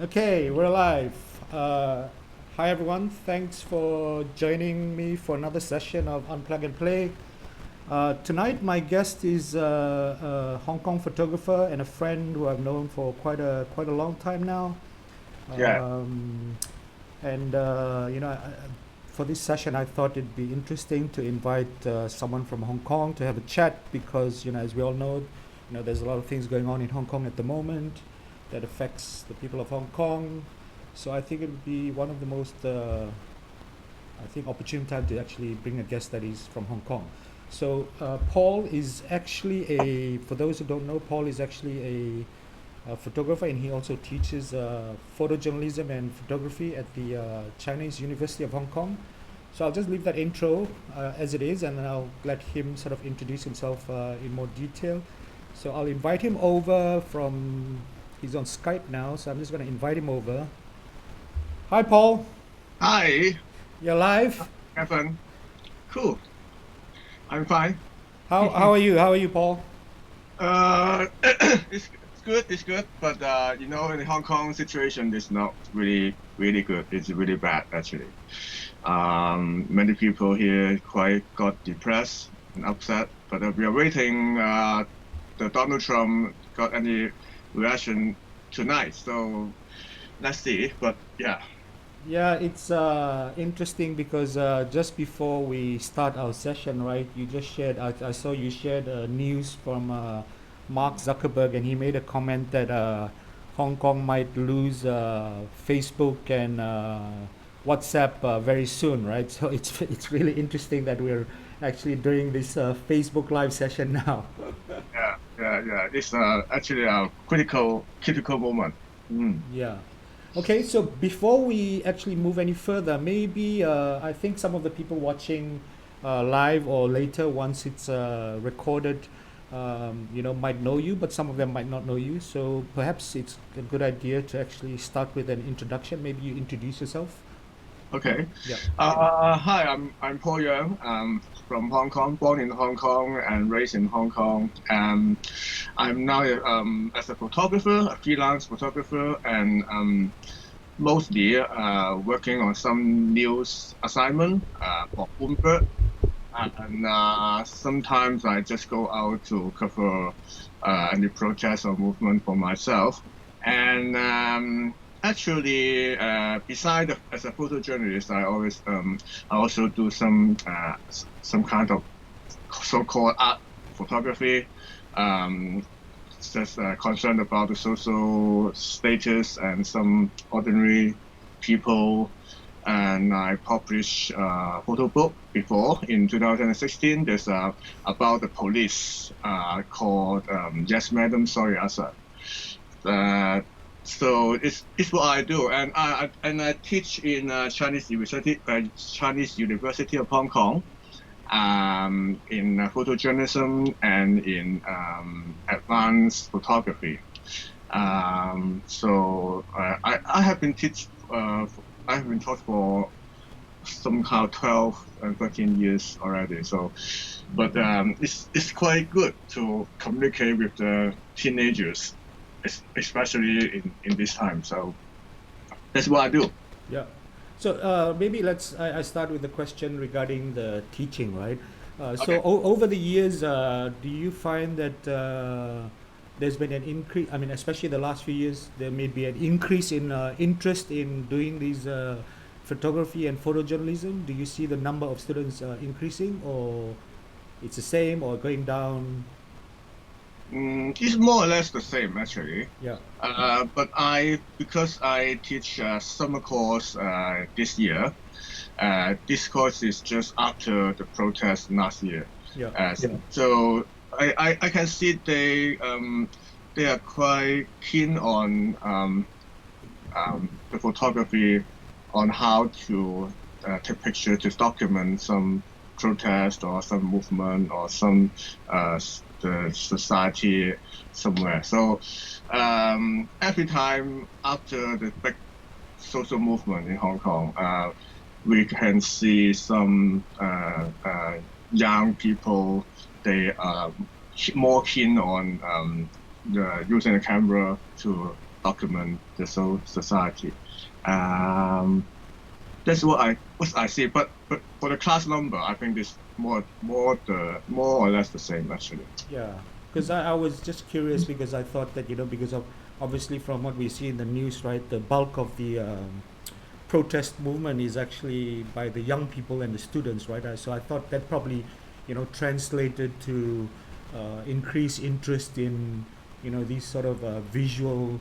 Okay, we're live. Hi everyone, thanks for joining me for another session of Unplug and Play. Tonight my guest is a Hong Kong photographer and a friend who I've known for quite a long time now. Yeah, Um, and for this session I thought it'd be interesting to invite someone from Hong Kong to have a chat because as we all know, there's a lot of things going on in Hong Kong at the moment that affects the people of Hong Kong. So I think it would be one of the most, opportune time to actually bring a guest that is from Hong Kong. So Paul is actually for those who don't know, Paul is actually a photographer, and he also teaches photojournalism and photography at the Chinese University of Hong Kong. So I'll just leave that intro as it is, and then I'll let him sort of introduce himself in more detail. So I'll invite him over he's on Skype now, so I'm just going to invite him over. Hi, Paul. hi, You're live. Evan. Cool. I'm fine. How are you? How are you, Paul? It's good. It's good. But in the Hong Kong situation, it's not really good. It's really bad actually. Many people here quite got depressed and upset. But we are waiting. The Donald Trump got any reaction tonight. So let's see. But yeah. Yeah, it's interesting because just before we start our session, right, you just shared, I saw you shared news from Mark Zuckerberg, and he made a comment that Hong Kong might lose Facebook and WhatsApp very soon, right? So it's really interesting that we're actually doing this Facebook live session now. Yeah. It's actually a critical moment. Mm. Yeah. Okay, so before we actually move any further, maybe I think some of the people watching live or later once it's recorded, might know you, but some of them might not know you. So perhaps it's a good idea to actually start with an introduction. Maybe you introduce yourself. Okay. Yeah. Hi, I'm Paul Yeung. I'm from Hong Kong, born in Hong Kong and raised in Hong Kong. I'm now as a photographer, a freelance photographer, and mostly working on some news assignment for Bloomberg. And sometimes I just go out to cover any protest or movement for myself. And actually, as a photojournalist, I also do some kind of so-called art photography. Um, just concerned about the social status and some ordinary people. And I published a photo book before in 2016. There's about the police called Yes Madam Sorry Asa. Uh, so it's what I do, and I teach in Chinese University of Hong Kong in photojournalism and in advanced photography. So I have been I have been taught for somehow 12 and 13 years already. So, but it's quite good to communicate with the teenagers, especially in this time. So that's what I do. Yeah. So maybe I start with a question regarding the teaching, right? Okay. Over the years, do you find that there's been an increase? I mean, especially the last few years, there may be an increase in interest in doing these photography and photojournalism. Do you see the number of students increasing, or it's the same, or going down? It's more or less the same actually. Yeah. But because I teach summer course this year, this course is just after the protest last year. Yeah. So I can see they are quite keen on the photography, on how to take picture to document some protest or some movement or some the society somewhere. So every time after the big social movement in Hong Kong, we can see some young people. They are more keen on using the camera to document the society. That's what I see. But for the class number, I think it's more or less the same actually. Yeah, because I was just curious because I thought that, because of obviously from what we see in the news, right, the bulk of the protest movement is actually by the young people and the students, right? So I thought that probably, translated to increased interest in, these sort of visual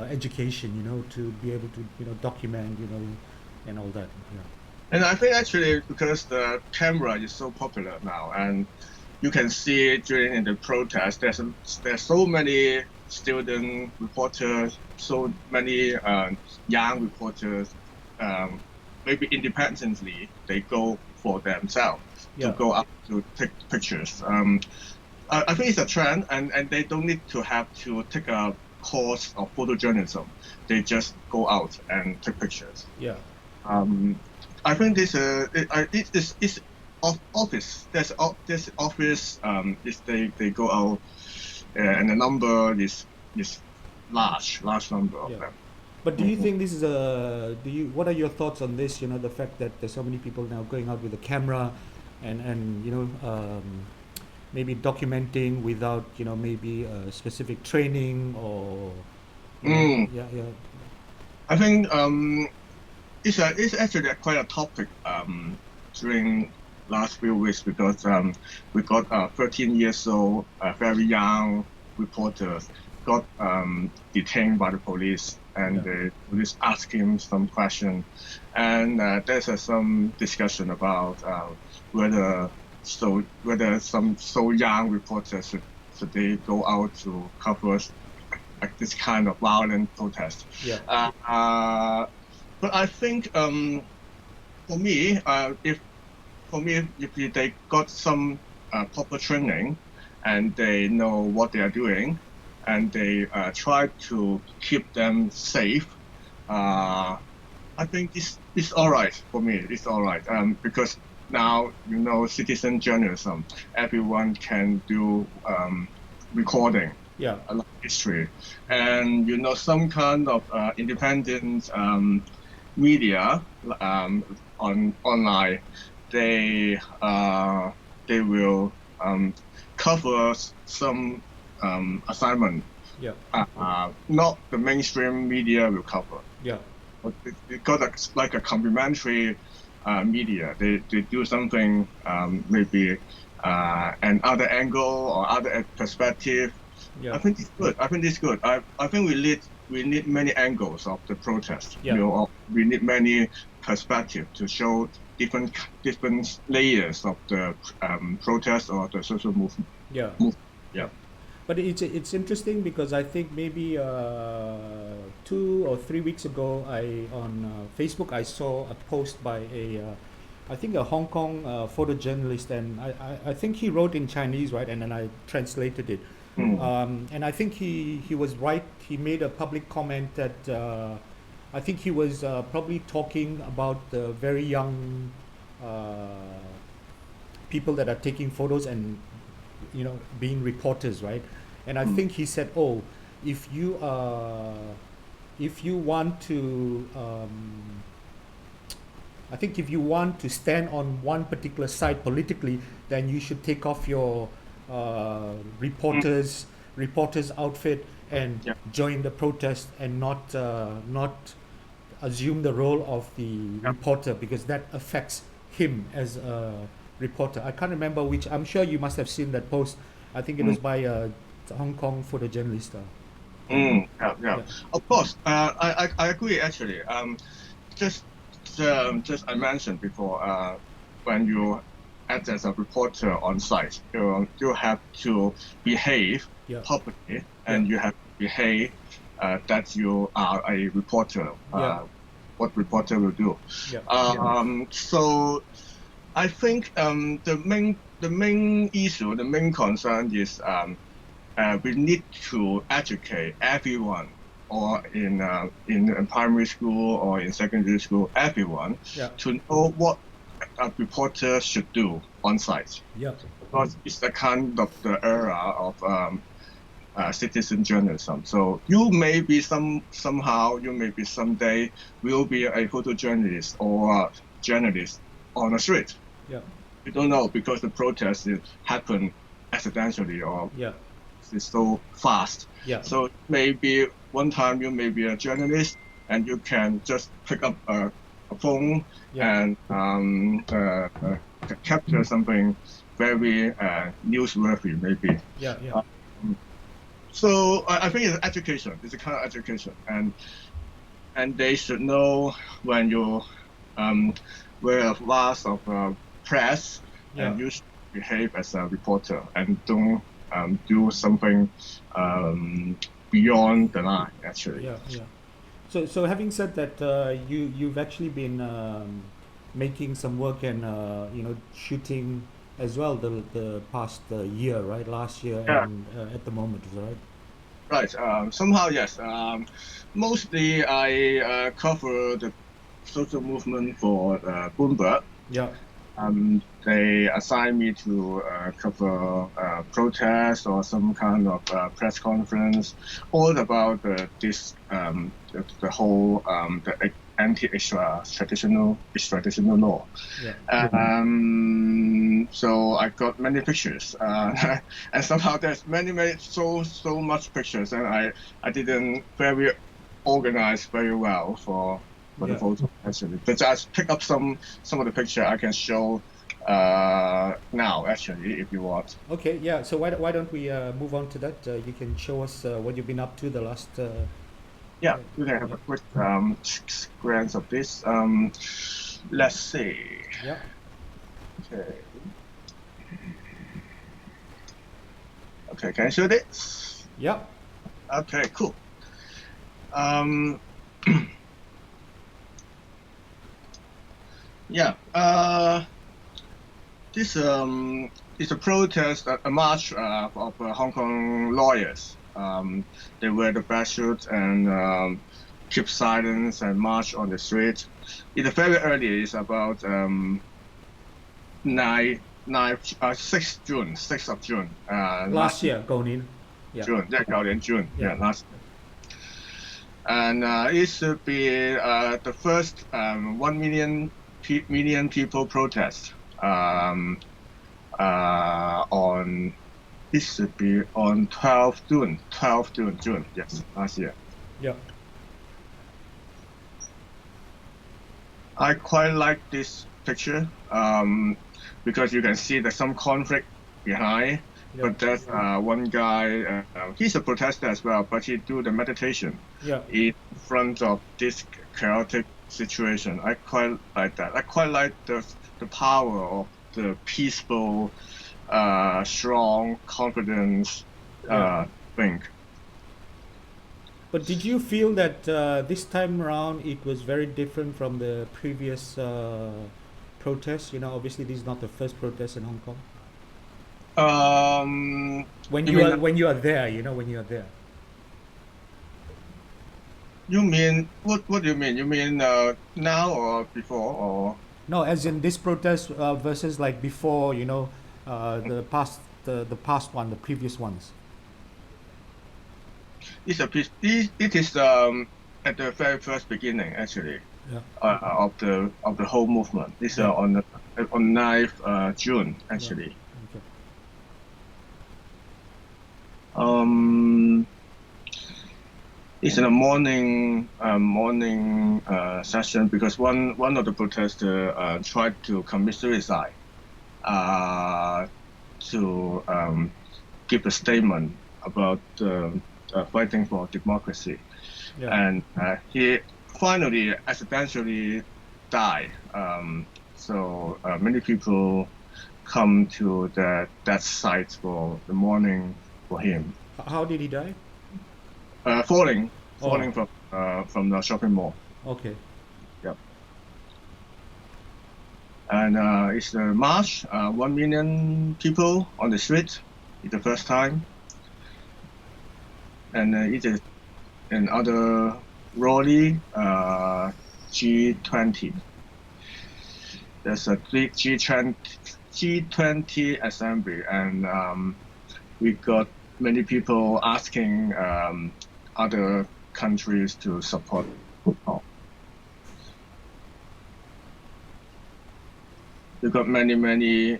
education, to be able to, document, and all that. Yeah. And I think actually because the camera is so popular now, and you can see during the protest, there's so many student reporters, so many young reporters, maybe independently they go for themselves to go up to take pictures. I think it's a trend, and they don't need to have to take a course of photojournalism. They just go out and take pictures. Yeah. I think this is office. There's office. Is they go out, and the number is large number of them. But do you think this is what are your thoughts on this? The fact that there's so many people now going out with a camera, and maybe documenting without maybe specific training or. Yeah. I think it's actually quite a topic during last few weeks because we got 13 years old, very young reporters got detained by the police, and the police asked him some questions, and there's some discussion about whether some so young reporters should they go out to cover like this kind of violent protest. But I think for me, if they got some proper training and they know what they are doing, and they try to keep them safe, I think it's all right for me. It's all right because now citizen journalism, everyone can do recording. A lot of history, and some kind of independent media online, they will cover some assignment. Not the mainstream media will cover. But they got like a complementary media. They do something maybe another angle or other perspective. I think it's good. I think we need many angles of the protest. We need many perspectives to show different layers of the protest or the social movement. But it's interesting because I think maybe 2 or 3 weeks ago, on Facebook I saw a post by I think a Hong Kong photojournalist, and I think he wrote in Chinese, right? And then I translated it. And I think he was right. He made a public comment that I think he was probably talking about the very young people that are taking photos and being reporters, right? And I think he said, if you want to I think if you want to stand on one particular side politically, then you should take off your reporter's outfit and join the protest, and not assume the role of the reporter, because that affects him as a reporter. I can't remember which. I'm sure you must have seen that post. I think it was by a Hong Kong photojournalist. Of course, I agree actually. Just I mentioned before, when you act as a reporter on site, you have to behave properly, and you have to behave that you are a reporter. What reporter will do. So I think the main issue, the main concern is we need to educate everyone, or in primary school or in secondary school, everyone to know what a reporter should do on site. Because it's the kind of the era of citizen journalism. So you may be somehow, you may be someday will be a photojournalist or a journalist on the street. Yeah. You don't know because the protest happened accidentally or Yeah. it's so fast. Yeah. So maybe one time you may be a journalist and you can just pick up a phone Yeah. and capture something very newsworthy, maybe. Yeah. Yeah. So I think it's education. It's a kind of education, and they should know when you wear a mask of press, Yeah. and you should behave as a reporter and don't do something beyond the line. Actually. Yeah. Yeah. So having said that, you've actually been making some work and shooting as well the past year, right? Last year Yeah. and at the moment, is that right? Right. Somehow, yes. Mostly, I cover the social movement for Bloomberg. Yeah. They assign me to cover protests or some kind of press conference, all about this the whole the anti-extradition law. Yeah. So I got many pictures, and somehow there's many so much pictures, and I didn't very organize very well for the photo actually. But just pick up some of the picture I can show now actually if you want. Okay, yeah. So why don't we move on to that? You can show us what you've been up to the last. Yeah, we can have a quick glance of this. Let's see. Yeah. Okay. Okay, can I show this? Yeah. Okay, cool. Yeah. This is a protest, a march of Hong Kong lawyers. They wear the badge and keep silence and march on the street. It's very early. It's about 6th June, 6th of June. Last year, going in. Yeah. June, June. Yeah. Last year. And it should be the first 1 million people protest on. It should be on 12th June. Yes, last year. Yeah. I quite like this picture because you can see there's some conflict behind. Yeah. But there's one guy. He's a protester as well, but he do the meditation in front of this chaotic situation. I quite like that. I quite like the power of the peaceful, strong, confidence thing. But did you feel that this time around it was very different from the previous protests? Obviously this is not the first protest in Hong Kong. When you are there, when you are there. You mean what do you mean? You mean now or before or? No, as in this protest versus like before, the past one, the previous ones. It is at the very first beginning actually of the whole movement. It's on 9th June actually. Okay. It's in the morning session because one of the protesters tried to commit suicide to give a statement about fighting for democracy, and he finally accidentally died. So many people come to that site for the mourning for him. How did he die? Falling from the shopping mall. Okay. Yep. And it's the march. 1 million people on the street. It's the first time. And it is another rally. G20. There's a G20 assembly, and we got many people asking other countries to support football. We got many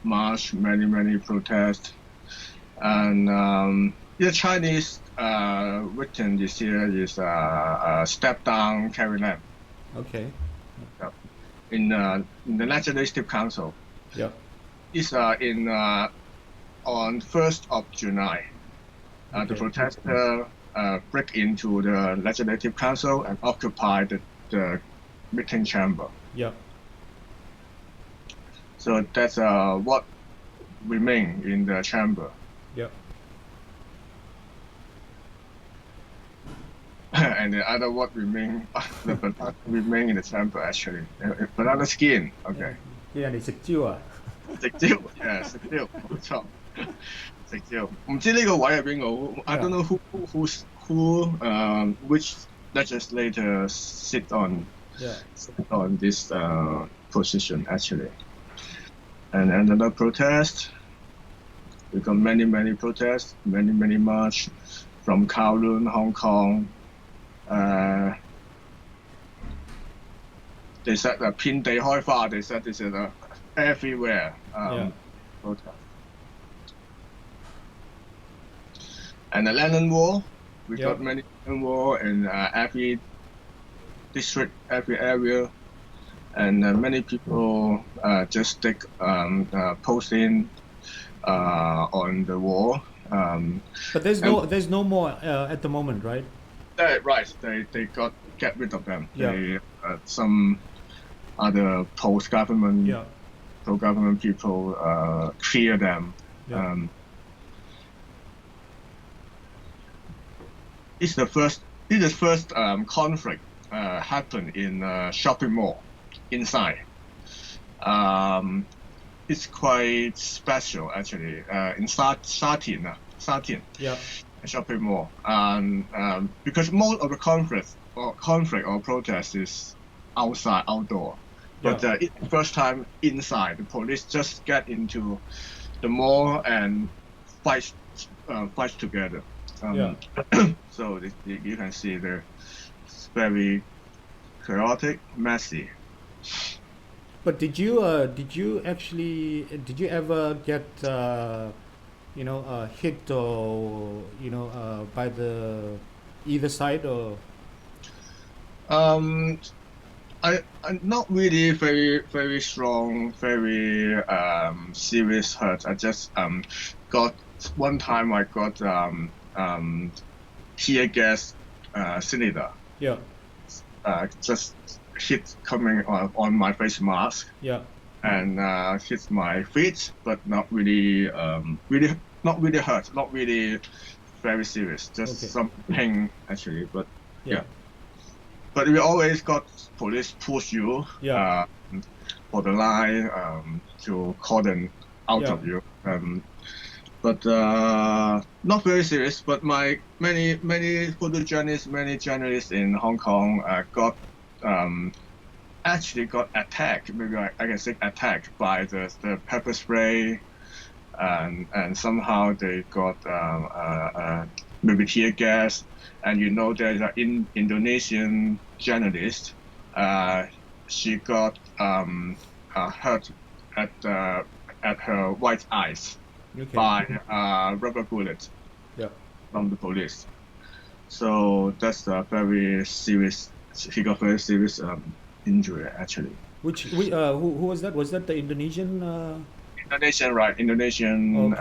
march, many protests, and the Chinese written this year is step down Carrie Lam. Okay. In the Legislative Council. Yeah. It's on 1st of July. The protester break into the Legislative Council and occupy the meeting chamber. Yeah. So that's what remain in the chamber. Yeah. And the other what remain, the banana remain in the chamber actually. Banana skin. Okay. 啲人哋食蕉啊！食蕉，yeah， 食蕉，冇錯，食蕉。唔知呢個位係邊個 ？I don't know who which legislator sit on this position actually. And another protest. We got many protests, many march from Kowloon, Hong Kong. They said 遍地開花. They said this is everywhere protest. And the Lennon Wall, we got many Lennon Wall in every district, every area, and many people just stick posting on the wall. But there's no more at the moment, right? Right. They get rid of them. Yeah. They, some other pro-government people clear them. Yeah. This is the first conflict happened in a shopping mall inside. It's quite special actually. In Satin. Yeah. Shopping mall, because most of the conflict or protest is outdoor, but it's the first time inside. The police just get into the mall and fight together. So you can see it's very chaotic, messy. But did you ever get hit or by the either side or? I'm not really very strong, very serious hurt. I just got one time I got tear gas cylinder. Yeah. Just hit coming on my face mask. Yeah. And hit my feet, but not really not really hurt, not really very serious, just some pain actually. But but we always got police push you for the line to call them out of you. But not very serious. But many photojournalists, many journalists in Hong Kong actually got attacked. Maybe I can say attacked by the pepper spray, and somehow they got maybe tear gas. And there's an Indonesian journalist. She got hurt at her right eyes by rubber bullet from the police. So that's a very serious. He got very serious injury actually. Who was that? Was that the Indonesian? Indonesian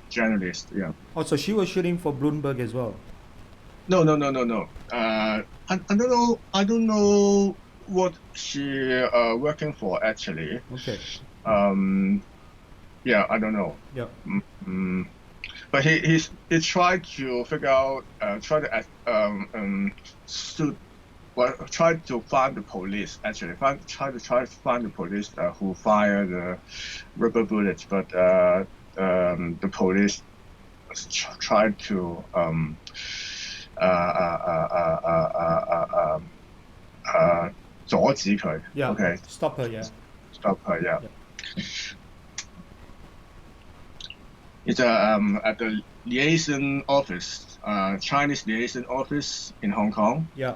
journalist. Yeah. Oh, so she was shooting for Bloomberg as well. No. I don't know what she working for actually. Okay. Yeah, I don't know. Yeah. But he tried to figure out, try to find the police actually. Try to find the police who fired the rubber bullets, but the police tried to Stop her. It's at the liaison office, Chinese liaison office in Hong Kong. Yeah.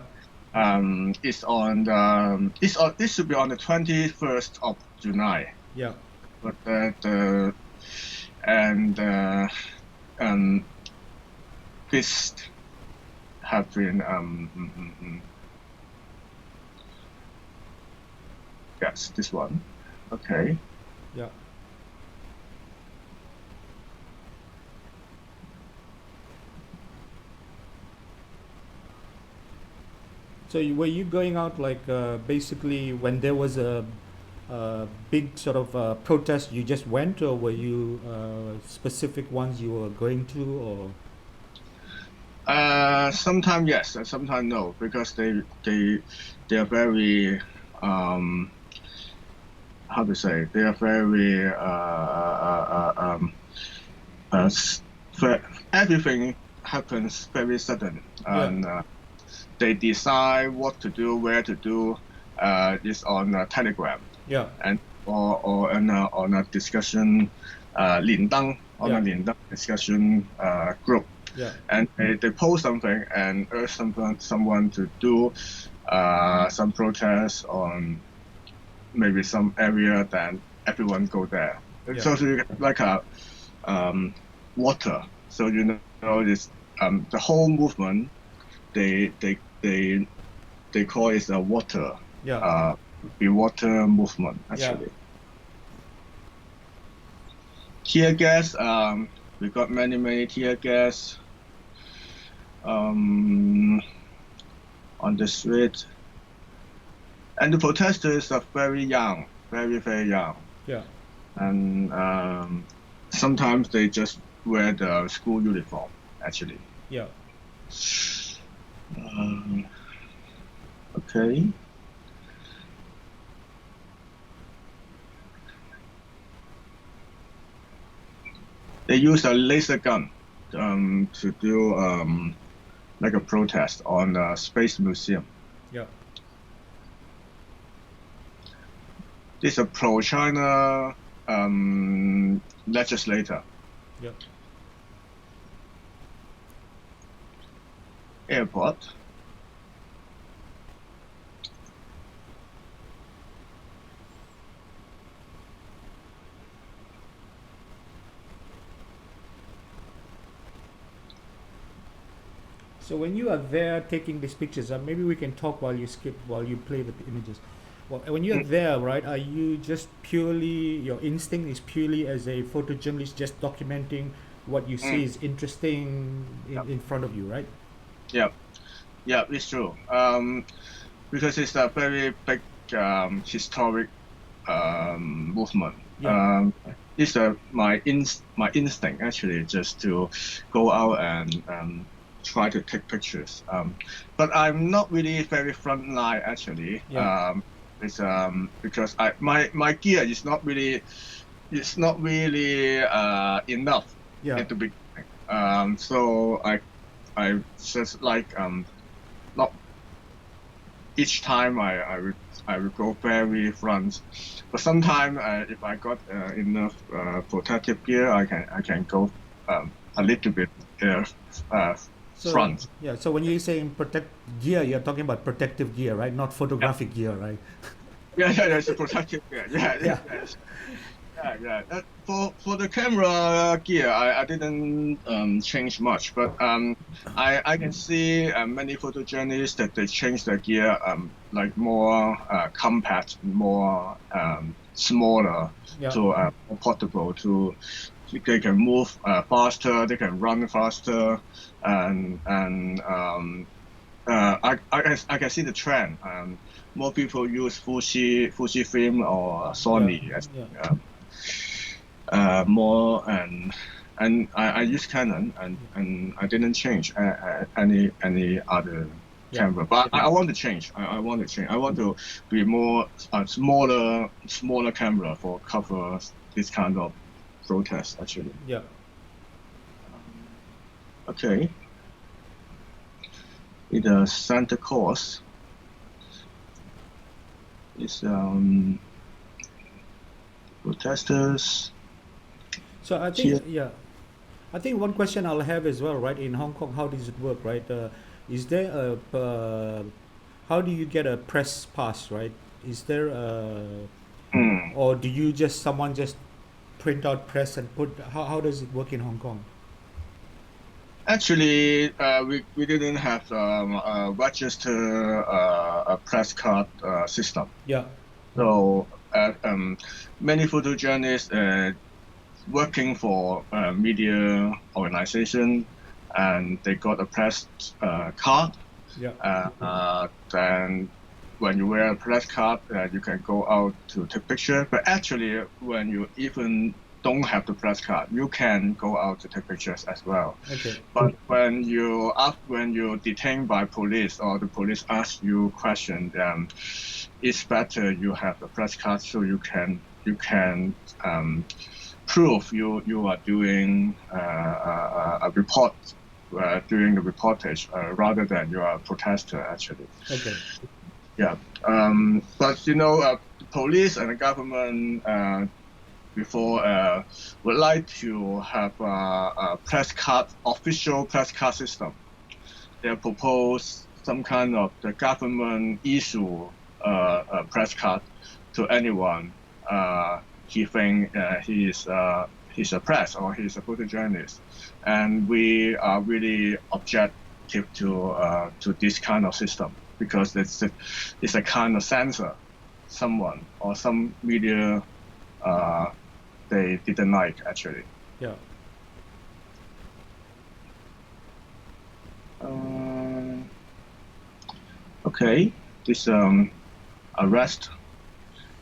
It's on the this should be on the 21st of July. Yeah. But this have been yes, this one. Okay. Yeah. So were you going out like basically when there was a big sort of protest, you just went, or were you specific ones you were going to, or? Sometimes yes, and sometimes no, because they are very how to say, they are very everything happens very sudden, and they decide what to do, where to do. Is on Telegram. Yeah. And or on a discussion, 連登 on a 連登 discussion group. Yeah. And they post something and urge someone to do some protest on maybe some area, then everyone go there. Yeah. So you get like a water. So you know this the whole movement they call it a water. Yeah. The water movement actually. Yeah. Tear gas. We got many tear gas on the street, and the protesters are very young, very young. Yeah. And sometimes they just wear the school uniform actually. Yeah. Okay. They use a laser gun to do like a protest on the Space Museum. Yeah. This is a pro-China legislator. Yeah. Airport. So when you are there taking these pictures, maybe we can talk while you play with the images. Well, when you're there, right, are you just purely, your instinct is purely as a photojournalist, just documenting what you see is interesting in front of you, right? Yeah, it's true. Because it's a very big historic movement. Yeah. It's my instinct actually, just to go out and try to take pictures. But I'm not really very front line actually. Yeah. It's because my gear is not really enough Yeah. at the beginning. So I just like not each time I would go very front, but sometimes if I got enough protective gear, I can go a little bit So, front. yeah. So when you're saying protect gear, you're talking about protective gear, right? Not photographic gear, right? Yeah, it's a protective gear. Yeah. For the camera gear, I didn't change much, but I can see many photojournalists that they change their gear like more compact, more smaller, Yeah. to more portable. They can move faster, they can run faster, and I can see the trend. More people use Fujifilm or Sony. More and I use Canon and I didn't change any other camera, but I want to change. I want to change. I want to be more smaller camera for cover this kind of protest actually. Yeah. Okay. In the center course is protesters. So I think I think one question I'll have as well, right? In Hong Kong, how does it work, right? Is there how do you get a press pass, right? Is there or do you just someone just print out press and put? How does it work in Hong Kong? Actually, we didn't have a register a press card system. Yeah. So many photojournalists working for media organization, and they got a press card. Yeah. Then when you wear a press card, you can go out to take picture. But actually, when you even don't have the press card, you can go out to take pictures as well. Okay. But when you're detained by police or the police ask you question, it's better you have a press card so you can prove you are doing a report during the reportage rather than you are a protester actually. Okay. Yeah. But you know, the police and the government before would like to have a press card, official press card system. They propose some kind of the government issue a press card to anyone he think he's a press or he's a photojournalist, and we are really objective to this kind of system because it's a kind of censor someone or some media they didn't like actually. Yeah. Okay, this arrest.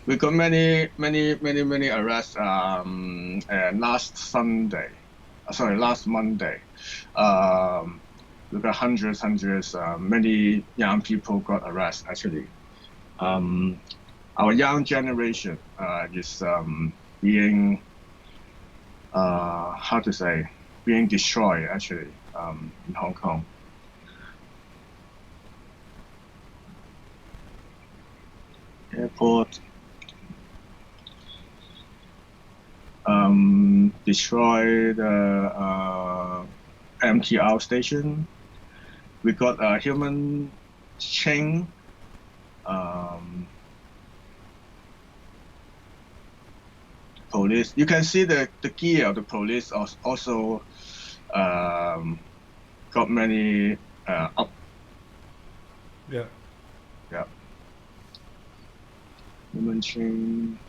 We got many arrests last Monday. We got hundreds. Many young people got arrested actually. Our young generation is being being destroyed actually in Hong Kong. Airport. Destroy the MTR station. We got a human chain. Police. You can see the gear of the police also got many up. Yeah. Yeah. Human chain.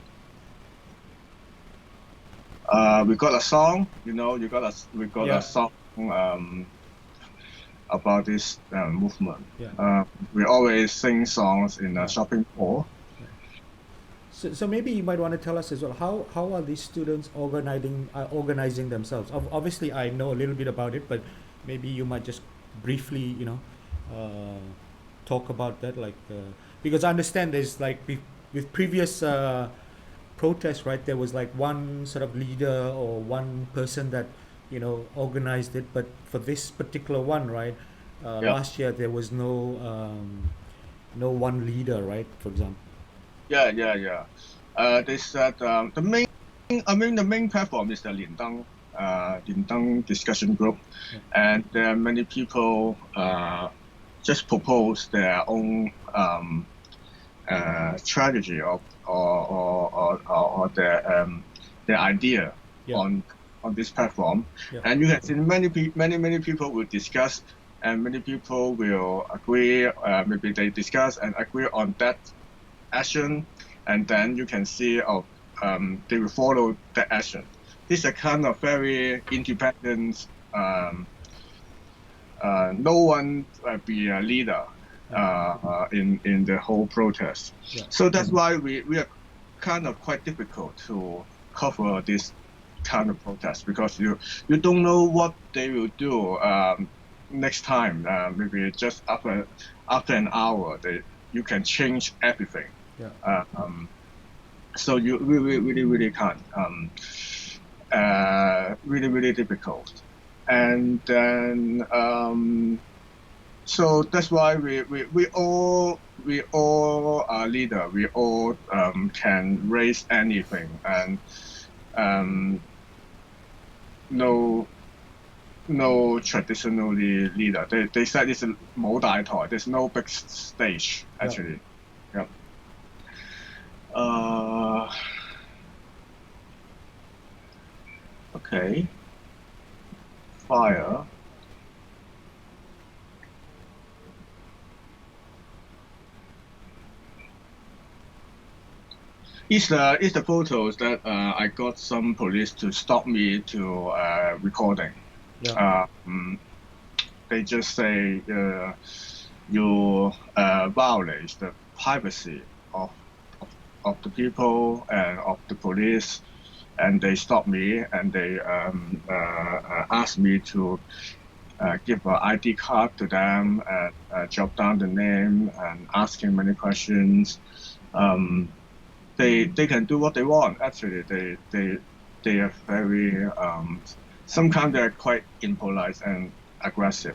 We got a song, we got a song about this movement. Yeah. We always sing songs in a shopping mall. So maybe you might want to tell us as well, how are these students organizing themselves? Obviously, I know a little bit about it, but maybe you might just briefly, talk about that, because I understand there's with previous protests, right? There was one sort of leader or one person that organized it, but for this particular one, right? Last year there was no one leader, right? For example. Yeah. They said the main platform is the Lindang discussion group, and there are many people just propose their own strategy or their idea on this platform, and you can see many people will discuss, and many people will agree. Maybe they discuss and agree on that action, and then you can see they will follow that action. This is a kind of very independent. No one be a leader in the whole protest. So that's why we are kind of quite difficult to cover this kind of protest, because you don't know what they will do next time. Maybe just after an hour you can change everything. So you really can't. Really difficult. And then so that's why we all are leader. We all can raise anything, and no no traditional leader. They said it's a 冇大台. There's no big stage actually. Yeah. Okay. Fire. It's the photos that I got some police to stop me to recording. Yeah. They just say you violate the privacy of the people and of the police, and they stop me and they ask me to give an ID card to them and jot down the name and asking many questions. They can do what they want. Actually, they are very sometimes they're quite impolite and aggressive.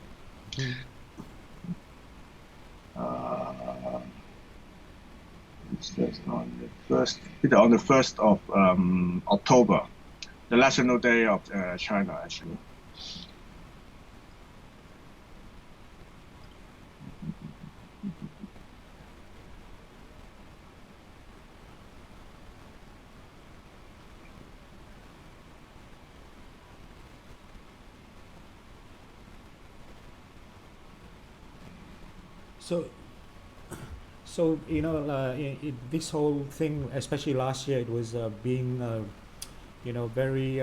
It's just on the 1st of October, the National Day of China, actually. So you know, this whole thing, especially last year, it was being very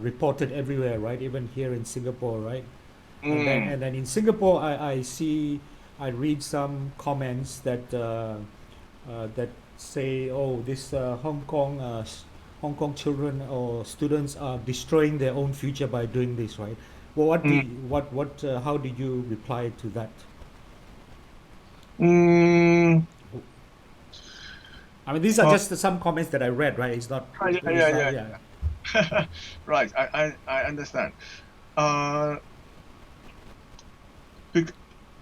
reported everywhere, right? Even here in Singapore, right? And then in Singapore, I read some comments that that say, oh, this Hong Kong children or students are destroying their own future by doing this, right? Well, how do you reply to that? I mean, these are just some comments that I read, right? It's not. Yeah. Right, I understand.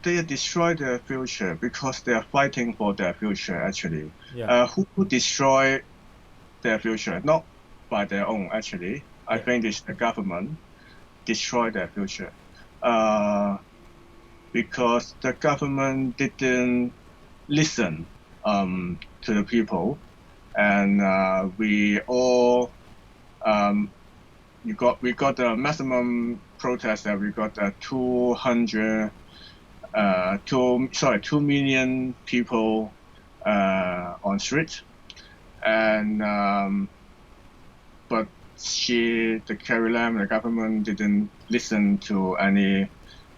They destroy their future because they are fighting for their future, actually. Yeah. Who destroy their future? Not by their own, actually. I think it's the government destroy their future. Because the government didn't listen to the people, and we all we got the maximum protest that we got 2 million people on street, and but the Carrie Lam, the government didn't listen to any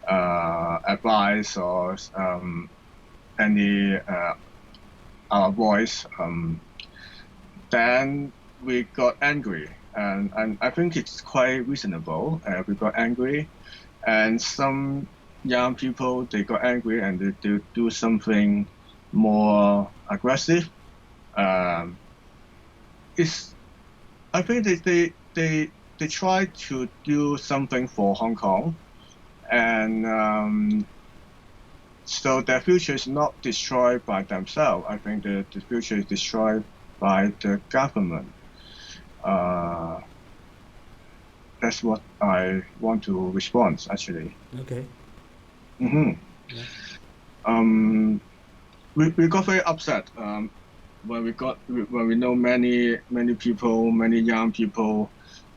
advice or any our voice. Then we got angry, and I think it's quite reasonable. We got angry, and some young people, they got angry and they do something more aggressive. I think they try to do something for Hong Kong, and so their future is not destroyed by themselves. I think the future is destroyed by the government. That's what I want to respond, actually. Okay. Yeah. We got very upset when we know many people, many young people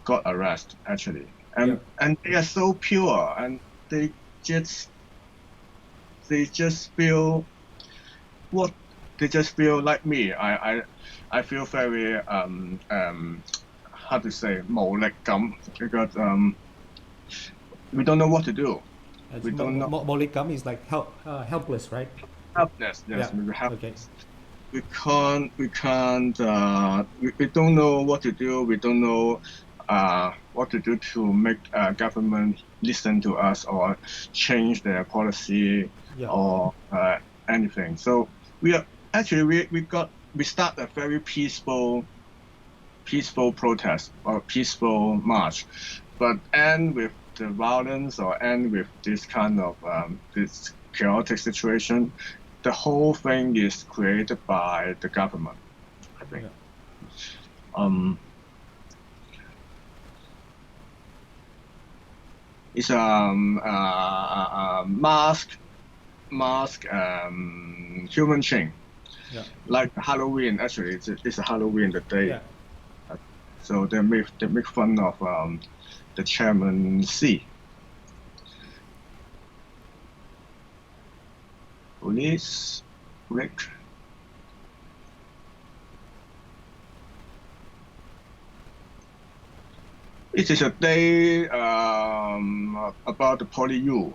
got arrested, actually, and they are so pure, and they just feel like me. I feel very how to say 無力感 because we don't know what to do. We don't know. 無力感 is like helpless, right? Helpless, yes. Yeah. We're helpless. Okay. We don't know what to do. We don't know what to do to make government listen to us or change their policy or anything. So we start a very peaceful protest or peaceful march, but end with the violence or end with this kind of this chaotic situation. The whole thing is created by the government, I think. It's mask human chain. Yeah. Like Halloween, actually, it's a Halloween the day. Yeah. So they make fun of the chairman C. Police Rick. It is a day about the Paul Yeung.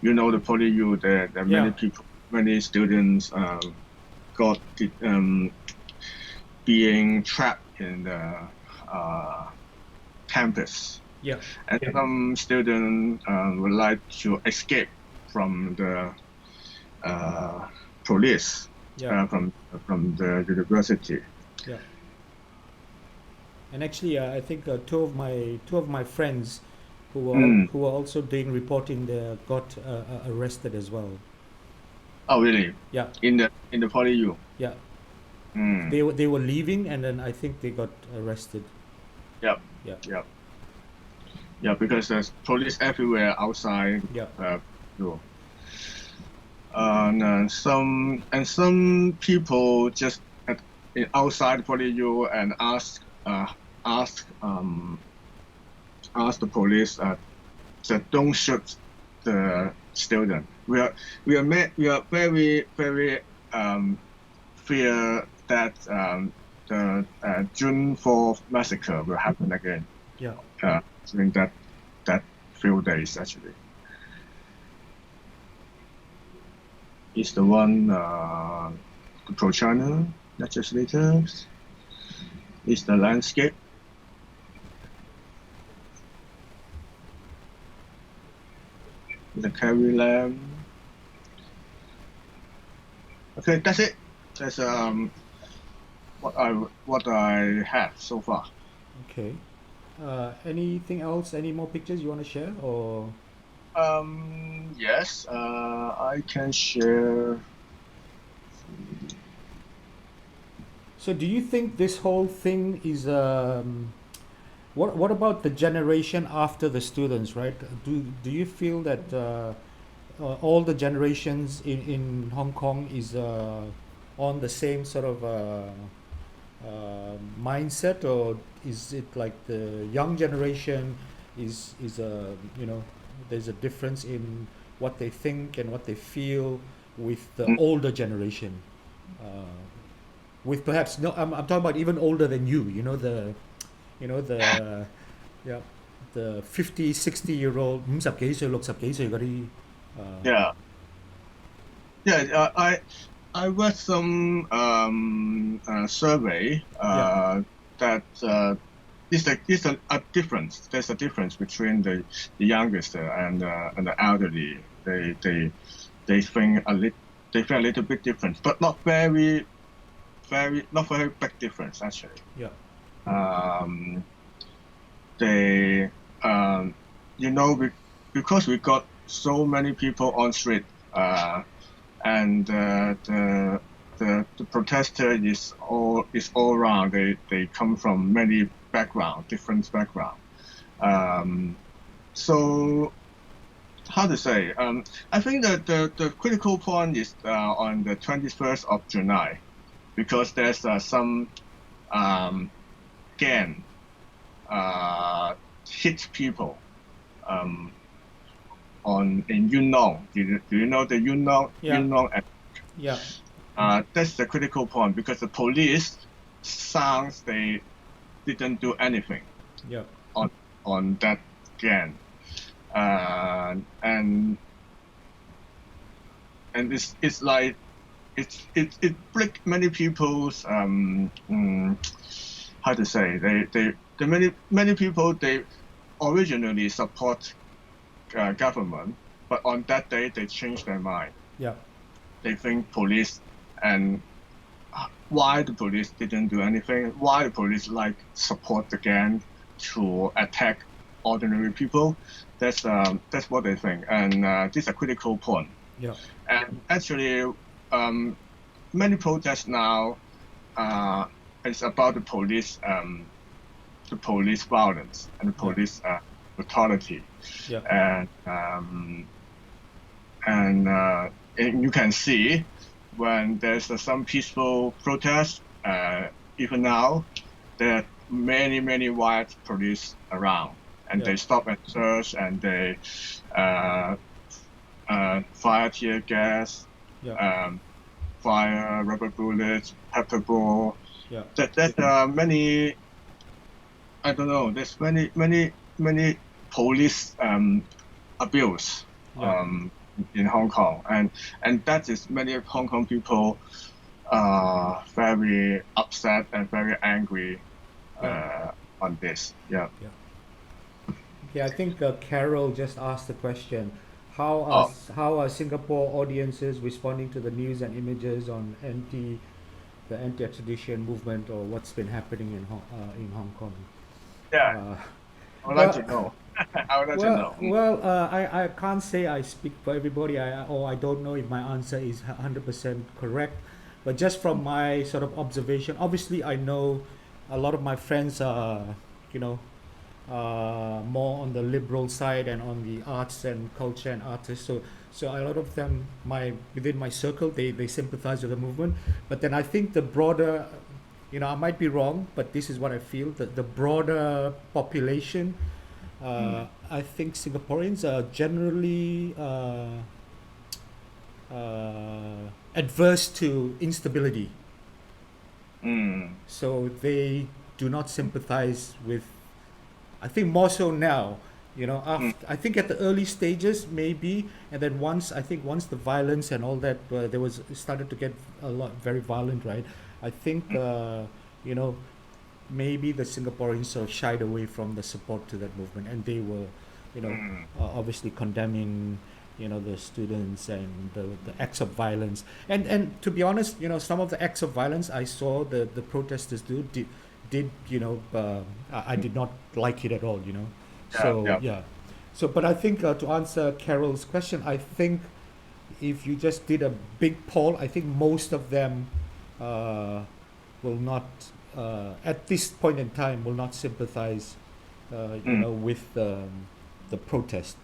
You know the Paul Yeung. There are many people, many students got being trapped in the campus. Yeah. And some students would like to escape from the police from the university. Yeah. And actually, I think two of my friends who were also doing reporting there got arrested as well. Oh, really? Yeah. In the Paul Yeung. Yeah. They were leaving, and then I think they got arrested. Yep. Yeah. Yep. Yeah, because there's police everywhere outside. Yeah. And some people just outside Paul Yeung and ask the police that don't shoot the student. We are very fear that the June 4th massacre will happen again. Yeah. During that few days actually. Is the one the pro-China legislators. Is the landscape. The Carrie Lamb. Okay, that's it. That's what I have so far. Okay. Anything else? Any more pictures you want to share, or? Yes. I can share. So, do you think this whole thing is what about the generation after the students, right? Do you feel that all the generations in Hong Kong is on the same sort of mindset, or is it like the young generation is there's a difference in what they think and what they feel with the older generation? With perhaps I'm talking about even older than you. The 50, 60-year-old 50幾歲60幾歲嗰啲 I read some survey that is a difference. There's a difference between the youngest and the elderly. They think a little bit different, but not very big difference actually. Yeah. Because we got so many people on street, and the protester is all around. They come from many different background. So how to say? I think that the critical point is on the 21st of July, because there's some gang hit people in Yunnan. Do you know the Yunnan? Yeah. Yunnan? Yeah. That's the critical point, because the police sounds they didn't do anything. Yeah. On that gang, and it's like it break many people's how to say, many people, they originally support government, but on that day they changed their mind. Yeah. They think police, and why the police didn't do anything, why the police support the gang to attack ordinary people. That's what they think, and this is a critical point. Yeah. And actually, many protests now is about the police violence and the police brutality. Yeah. And you can see when there's some peaceful protest, even now, there are many riot police around, and they stop at church and they fire tear gas, fire rubber bullets, pepper ball. That many, I don't know. There's many police abuse in Hong Kong, and that is many Hong Kong people very upset and very angry on this. Yeah. Okay, I think Carol just asked the question: how are Singapore audiences responding to the news and images on the anti-extradition movement, or what's been happening in Hong Kong? Yeah, I would like to know. I would like to know. Well, I can't say I speak for everybody, I don't know if my answer is 100% correct, but just from my sort of observation, obviously I know a lot of my friends are, more on the liberal side and on the arts and culture and artists. So a lot of them, within my circle, they sympathize with the movement. But then I think the broader, I might be wrong, but this is what I feel, that the broader population, I think Singaporeans are generally adverse to instability. So they do not sympathize with, I think more so now, I think at the early stages maybe, and then once the violence and all that, it started to get very violent, right? I think maybe the Singaporeans sort of shied away from the support to that movement, and they were obviously condemning the students and the acts of violence, and to be honest, some of the acts of violence I saw the protesters did I did not like it at all, So but I think to answer Carol's question, I think if you just did a big poll, I think most of them will not at this point in time will not sympathize with the protest,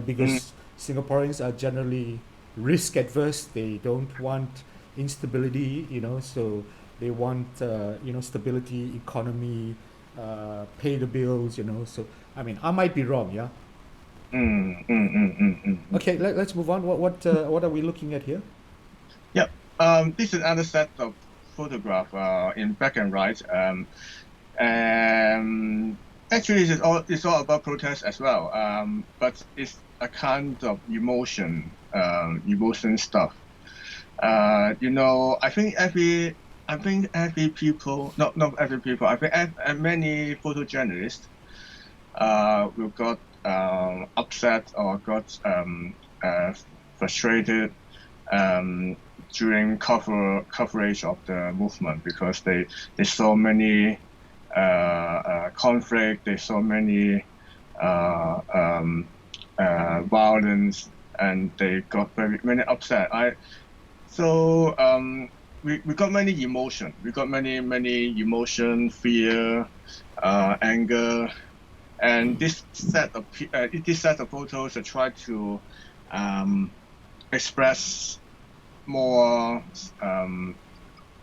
because Singaporeans are generally risk adverse. They don't want instability, so they want stability, economy, pay the bills, so I mean I might be wrong. Okay, let's move on. What are we looking at here? This is another set of photograph in black and white, and actually it's all about protest as well, but it's a kind of emotion stuff. I think every people, not every people, I think many photojournalists will got upset or got frustrated during coverage of the movement, because they saw many conflict, they saw many violence, and they got many upset. We got many emotion. We got many emotion, fear, anger, and this set of photos to try to express more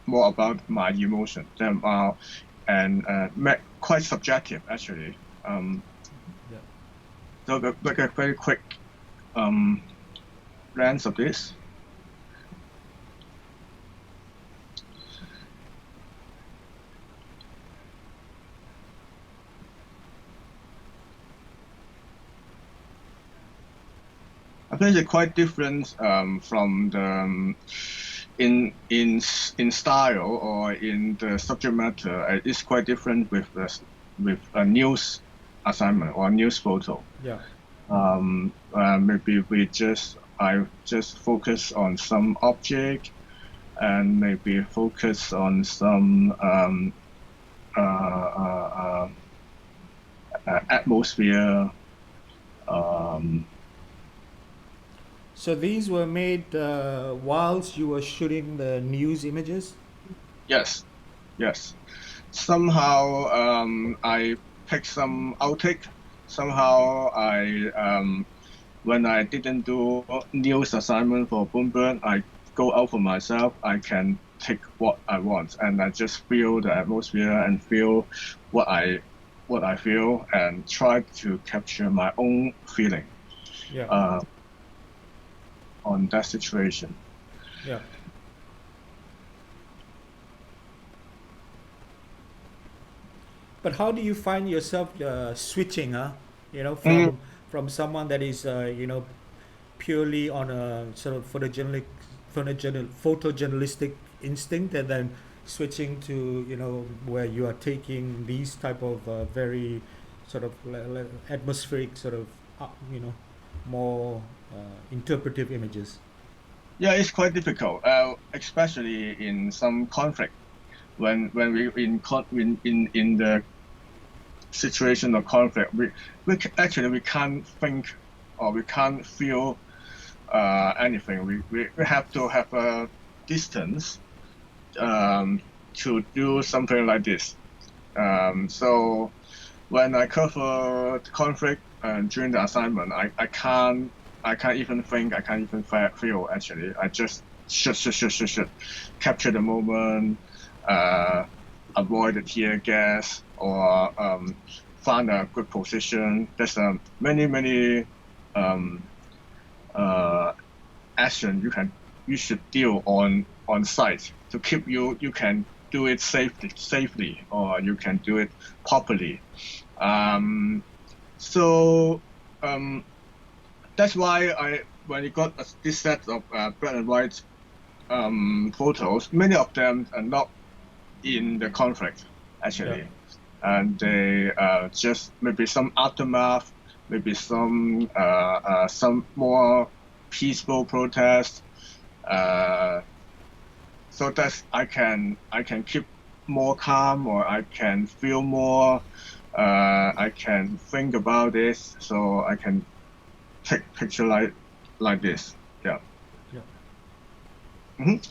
about my emotion, and quite subjective actually. So like a very quick glance of this. I think it's quite different from the in style or in the subject matter. It's quite different with a news assignment or news photo. Maybe I just focus on some object, and maybe focus on some atmosphere. So these were made whilst you were shooting the news images? Yes. Somehow I picked some outtake somehow when I didn't do news assignment for Bloomberg, I go out for myself. I can take what I want, and I just feel the atmosphere and feel what I feel, and try to capture my own feeling on that situation. Yeah. But how do you find yourself switching, from someone that is, purely on a sort of photojournalistic instinct, and then switching to, where you are taking these type of very sort of atmospheric sort of, more interpretive images? Yeah, it's quite difficult, especially in some conflict. When we in the situation of conflict, we can't think or we can't feel anything. We have to have a distance to do something like this. So when I cover the conflict during the assignment, I can't even think, I can't even feel actually. I just should capture the moment, avoid the tear gas, or find a good position. There's many action you should deal on site to keep you can do it safely, or you can do it properly. So that's why when you got this set of black and white photos, many of them are not in the conflict actually, and they just maybe some aftermath, maybe some more peaceful protest. So that I can keep more calm, or I can feel more. I can think about this, so I can take picture like this. Yeah.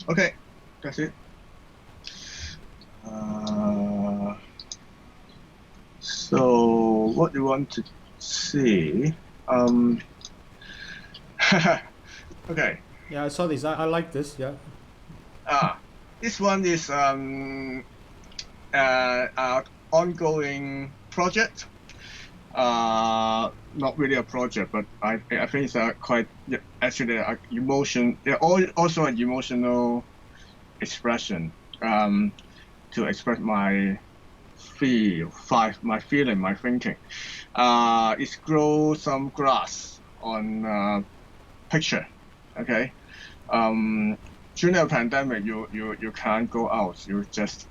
Okay, that's it. So what do you want to see? Okay. Yeah, I saw this. I like this. Yeah. This one is an ongoing project. Not really a project, but I think it's quite actually emotion. They're also an emotional expression to express my feeling, my thinking. It's grow some grass on picture. Okay. During the pandemic, you can't go out. You just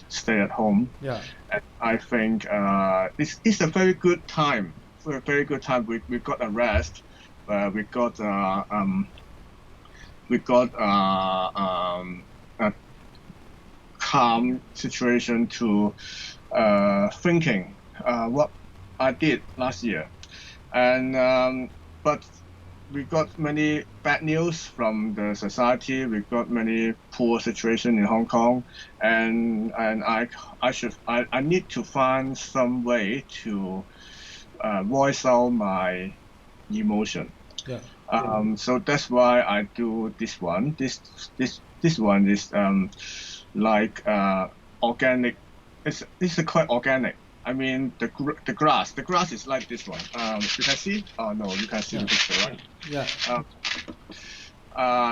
stay at home. Yeah. And I think it's a very good time. For a very good time, we got a rest. We got a calm situation to thinking what I did last year, and but we got many bad news from the society. We got many poor situation in Hong Kong, and I need to find some way to voice out my emotion. Yeah. So that's why I do this one. This one is like organic. It's quite organic. I mean, the grass is like this one. You can see? Oh no, you can see the picture, right? Yeah.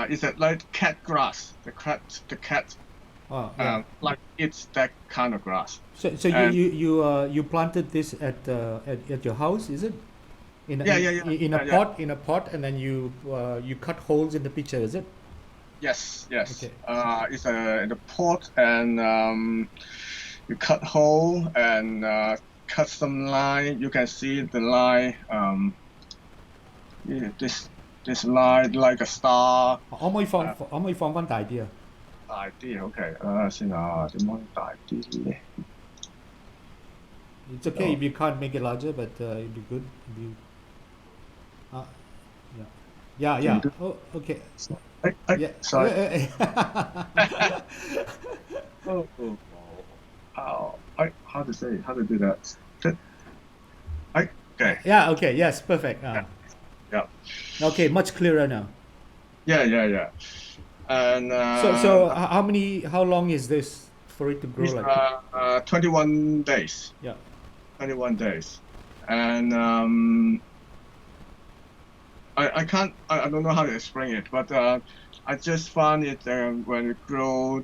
It's like cat grass. The cat. Oh, yeah. Like it's that kind of grass. So you planted this at your house, is it? In a pot, and then you cut holes in the picture, is it? Yes. Okay. It's in a pot, and you cut hole and cut some line. You can see the line. This line like a star. 可唔可以放翻大啲啊？大啲 ，OK，先啊，點樣大啲咧？ It's okay if you can't make it larger, but it'd be good if you. Yeah. Oh, okay. Yeah. Sorry. How to do that? Okay. Yeah. Okay. Yes. Perfect. Yeah. Okay. Much clearer now. Yeah. And How long is this for it to grow it's like? 21 days. Yeah. 21 days. And I don't know how to explain it, but I just found it when you grow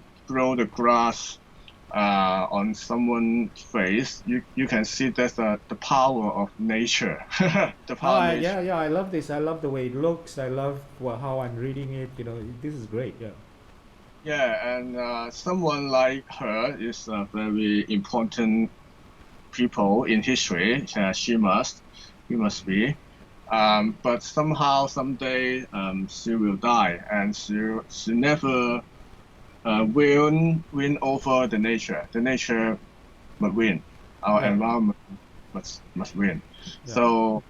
the grass on someone's face, you can see that's the power of nature. The Oh, power of nature. yeah. I love this. I love the way it looks. I love how I'm reading it. This is great. Yeah. Yeah, and someone like her is a very important people in history. He must be. But somehow, someday, she will die, and she never win over the nature. The nature must win. Our Yeah. environment must win. Yeah. So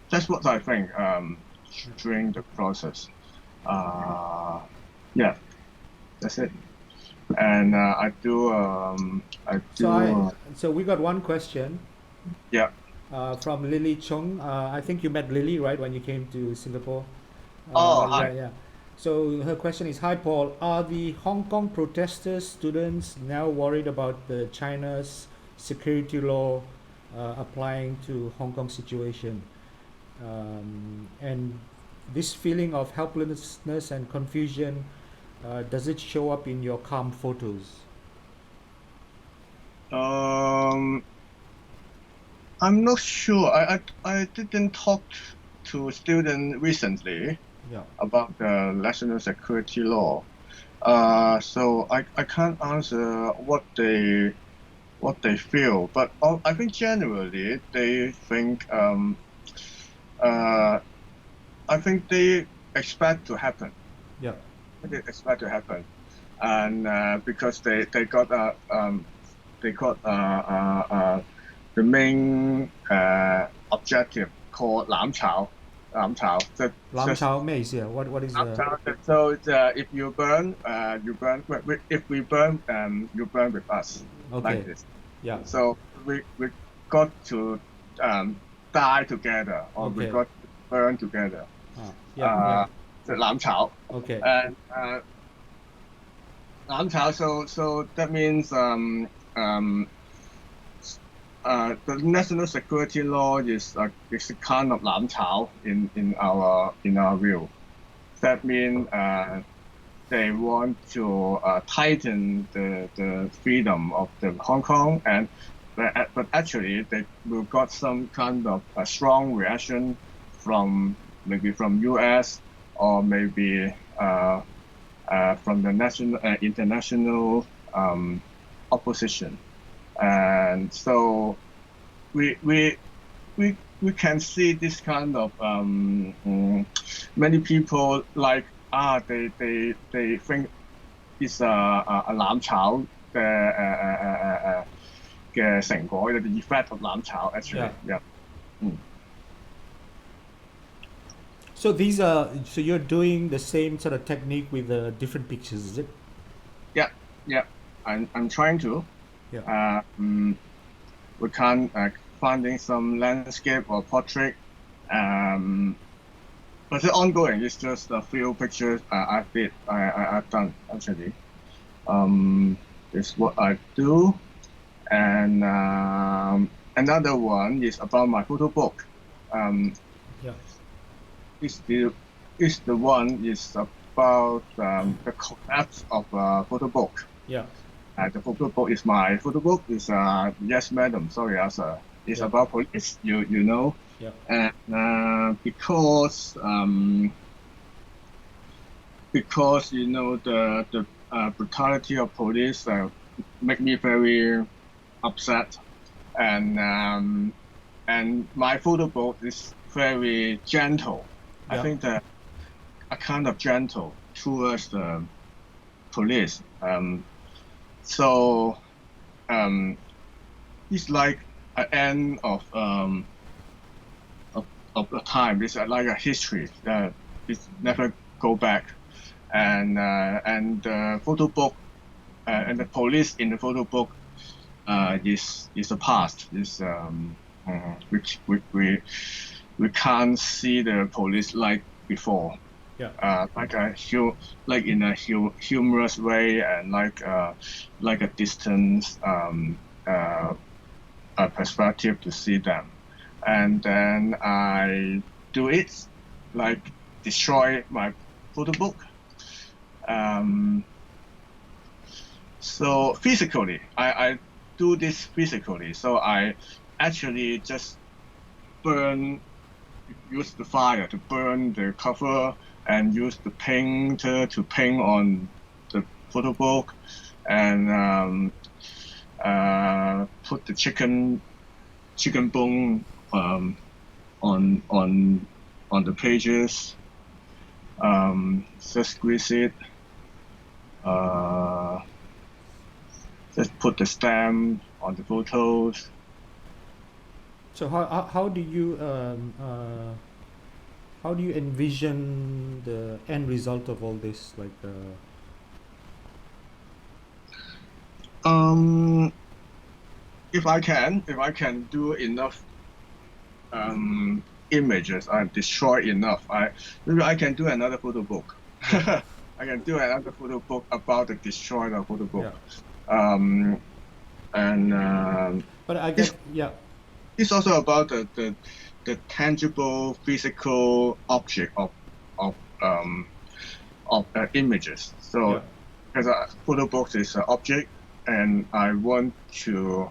that's what I think during the process. Yeah, that's it. And I do. So we got one question Yeah. from Lily Chung. I think you met Lily, right, when you came to Singapore? Oh, hi. Yeah. So her question is, hi Paul, are the Hong Kong protesters students now worried about the China's security law applying to Hong Kong situation? And this feeling of helplessness and confusion, does it show up in your calm photos? I'm not sure. I didn't talk to a student recently Yeah. about the national security law. So I can't answer what they feel, but I think generally they think I think they expect to happen. Yeah. They expect to happen, and because they got the main objective called 攬炒. That Lam just Chao Mei here. What is 攬炒. So if you burn, you burn. If we burn, you burn with us. Okay. Like this. Yeah. So we got to die together, or we Okay. got to burn together. Yeah. The 攬炒. Okay. And 攬炒. So that means the national security law is a kind of 攬炒 in our view. That means they want to tighten the freedom of the Hong Kong, but actually they will got some kind of a strong reaction from US or maybe from the international opposition. And so we can see this kind of many people like they think it's a 攬炒嘅成果, the effect of 攬炒 actually. Yeah. So you're doing the same sort of technique with different pictures, is it? Yeah. I'm trying to. Yeah. We can finding some landscape or portrait, but it's ongoing. It's just a few pictures I've done actually. It's what I do, and another one is about my photo book. Yeah. It's the one is about the collapse of a photo book. Yeah. The photo book is my photo book. Is Yes Madam, Sorry Sir. It's about police, you know. Yeah. And because you know the brutality of police make me very upset, and my photo book is very gentle. Yeah. I think that a kind of gentle towards the police. So it's like an end of a time. It's like a history that it's never go back. And the photo book and the police in the photo book is a past. which we can't see the police like before. Yeah. Like in a humorous way, and like a distance a perspective to see them. And then I do it, like destroy my photo book. So physically, I do this physically. So I actually just use the fire to burn the cover, and use the painter to paint on the photo book, and put the chicken bone on the pages. Just squeeze it. Just put the stamp on the photos. So how do you envision the end result of all this? Like, if I can do enough images, I destroy enough, maybe I can do another photo book. Yeah. I can do another photo book about the destroyed photo book. Yeah. But I guess, it's also about the tangible physical object of images. So because a photo book is an object, and I want to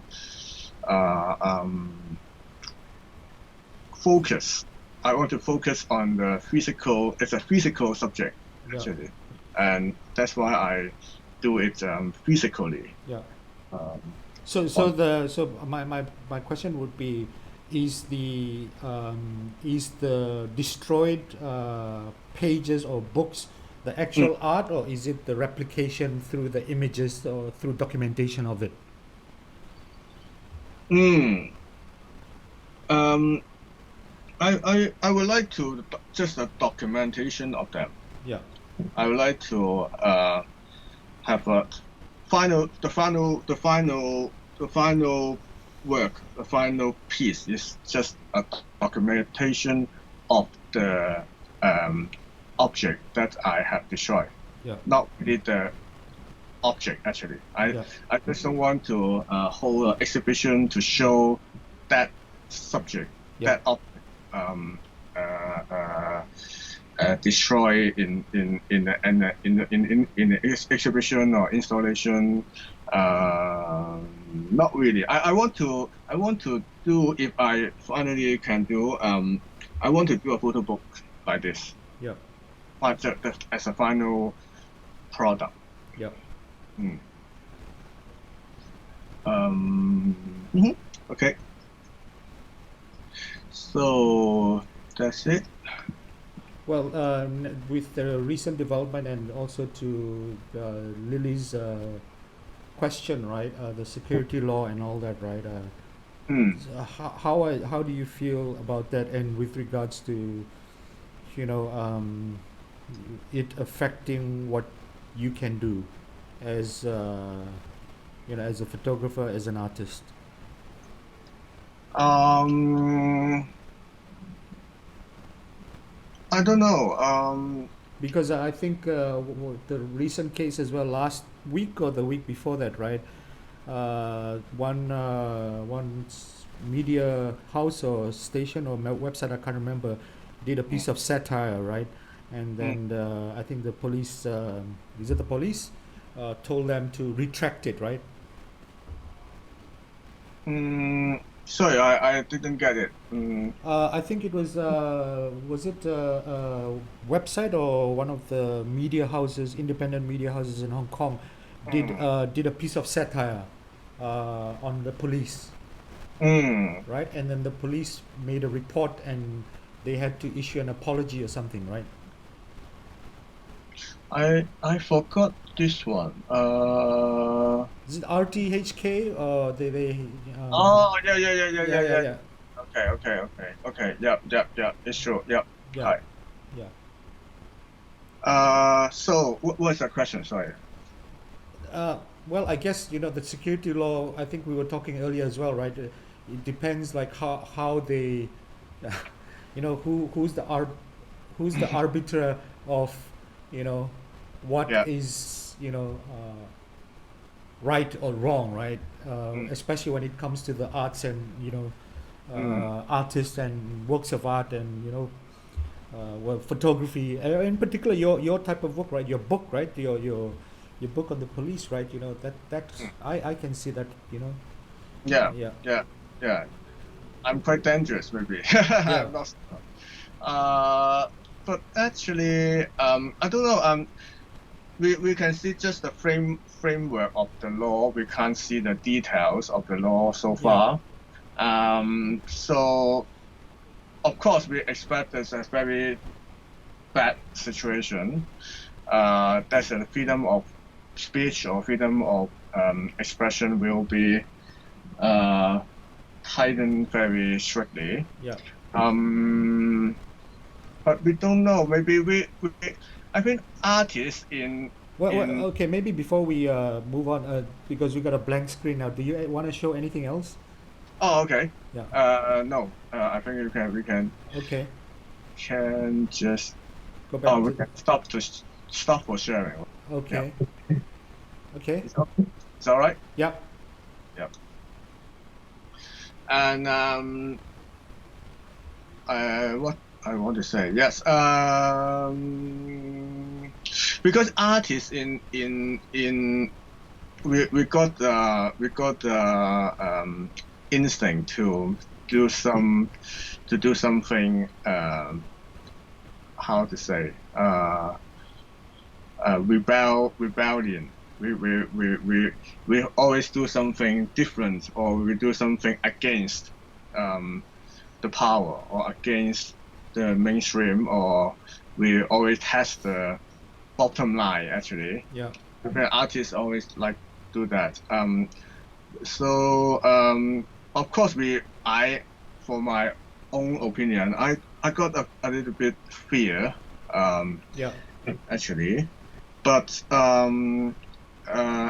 focus. I want to focus on the physical. It's a physical subject actually, and that's why I do it physically. Yeah. So my question would be, is the destroyed pages or books the actual art, or is it the replication through the images or through documentation of it? I would like to just a documentation of them. Yeah. I would like to have the final work, the final piece is just a documentation of the object that I have destroyed. Yeah. Not really the object actually. I just don't want to hold an exhibition to show that subject, that object destroy in an exhibition or installation. Not really. I want to do, if I finally can do, I want to do a photo book like this. Yeah. As a final product. Yeah. Okay. So that's it. Well, with the recent development, and also to Lily's question, right? The security law and all that, right? So how do you feel about that, and with regards to, it affecting what you can do as as a photographer, as an artist? I don't know. Because I think the recent case as well, last week or the week before that, right? One media house or station or website, I can't remember, did a piece of satire, right? And then I think the police, is it the police, told them to retract it, right? Sorry, I didn't get it. I think it was it a website or one of the media houses, independent media houses in Hong Kong, did a piece of satire on the police, right? And then the police made a report, and they had to issue an apology or something, right? I forgot this one. Is it RTHK or they? Oh yeah. Okay. Yep. It's true. Yep. Yeah. Hi. Yeah. So what's the question? Sorry. Well, I guess the security law. I think we were talking earlier as well, right? it depends like how they, you know, who's the arbiter of, you know, what Yeah. is, you know, right or wrong, right? Mm. Especially when it comes to the arts and, you know, Mm. artists and works of art and, you know, well, photography, in particular your type of work, right? Your book, right? Your book on the police, right? You know, that Mm. I can see that, you know. Yeah. Yeah. Yeah. Yeah. I'm quite dangerous, maybe. Yeah. I'm not sure. But actually, I don't know. We can see just the framework of the law. We can't see the details of the law so Yeah. far. So of course we expect this a very bad situation. That's the freedom of speech or freedom of expression will be tightened very strictly. Yeah. But we don't know. Maybe I think artists Well, in okay, maybe before we move on, because we got a blank screen now, do you want to show anything else? Oh, okay. Yeah. No. I think Okay. can just Go back we to. can stop for sharing. Yeah. Okay. Okay. It's all right. Yeah. Yeah. And what I want to say, yes. Because artists we got instinct to do something. How to say? Rebellion. We always do something different, or we do something against the power or against the mainstream, or we always test the bottom line. Actually, Yeah. the artists always like do that. So of course for my own opinion, I got a little bit fear. Yeah. Actually, but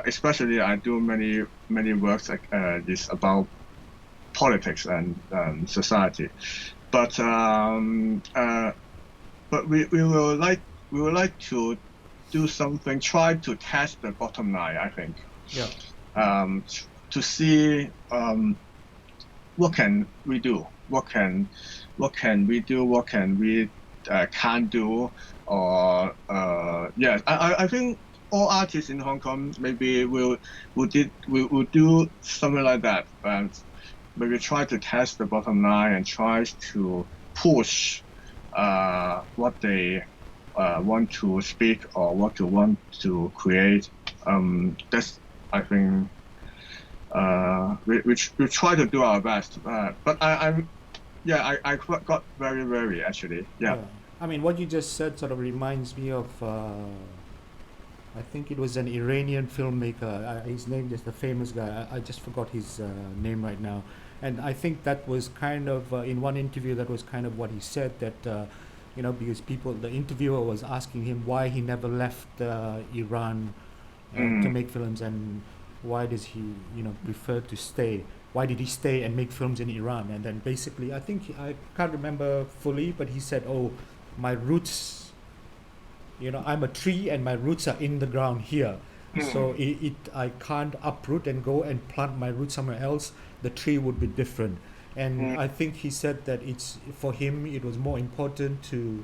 especially I do many works like this about politics and society, but we will like to do something, try to test the bottom line, I think. Yeah. To see what can we do, what can we do, what can we can't do, or yeah, I think all artists in Hong Kong maybe will do something like that, and maybe try to test the bottom line and try to push what they want to speak or what they want to create. That's, I think, we try to do our best. But I got very worried, actually. Yeah. I mean, what you just said sort of reminds me of, I think it was an Iranian filmmaker. His name is the famous guy. I just forgot his name right now. And I think that was kind of, in one interview, that was kind of what he said, that, you know, because the interviewer was asking him why he never left Iran to make films, and why does he, you know, prefer to stay? Why did he stay and make films in Iran? And then basically, I think, I can't remember fully, but he said, oh, my roots, you know, I'm a tree and my roots are in the ground here. So I can't uproot and go and plant my roots somewhere else. The tree would be different. And I think he said that it's, for him, it was more important to,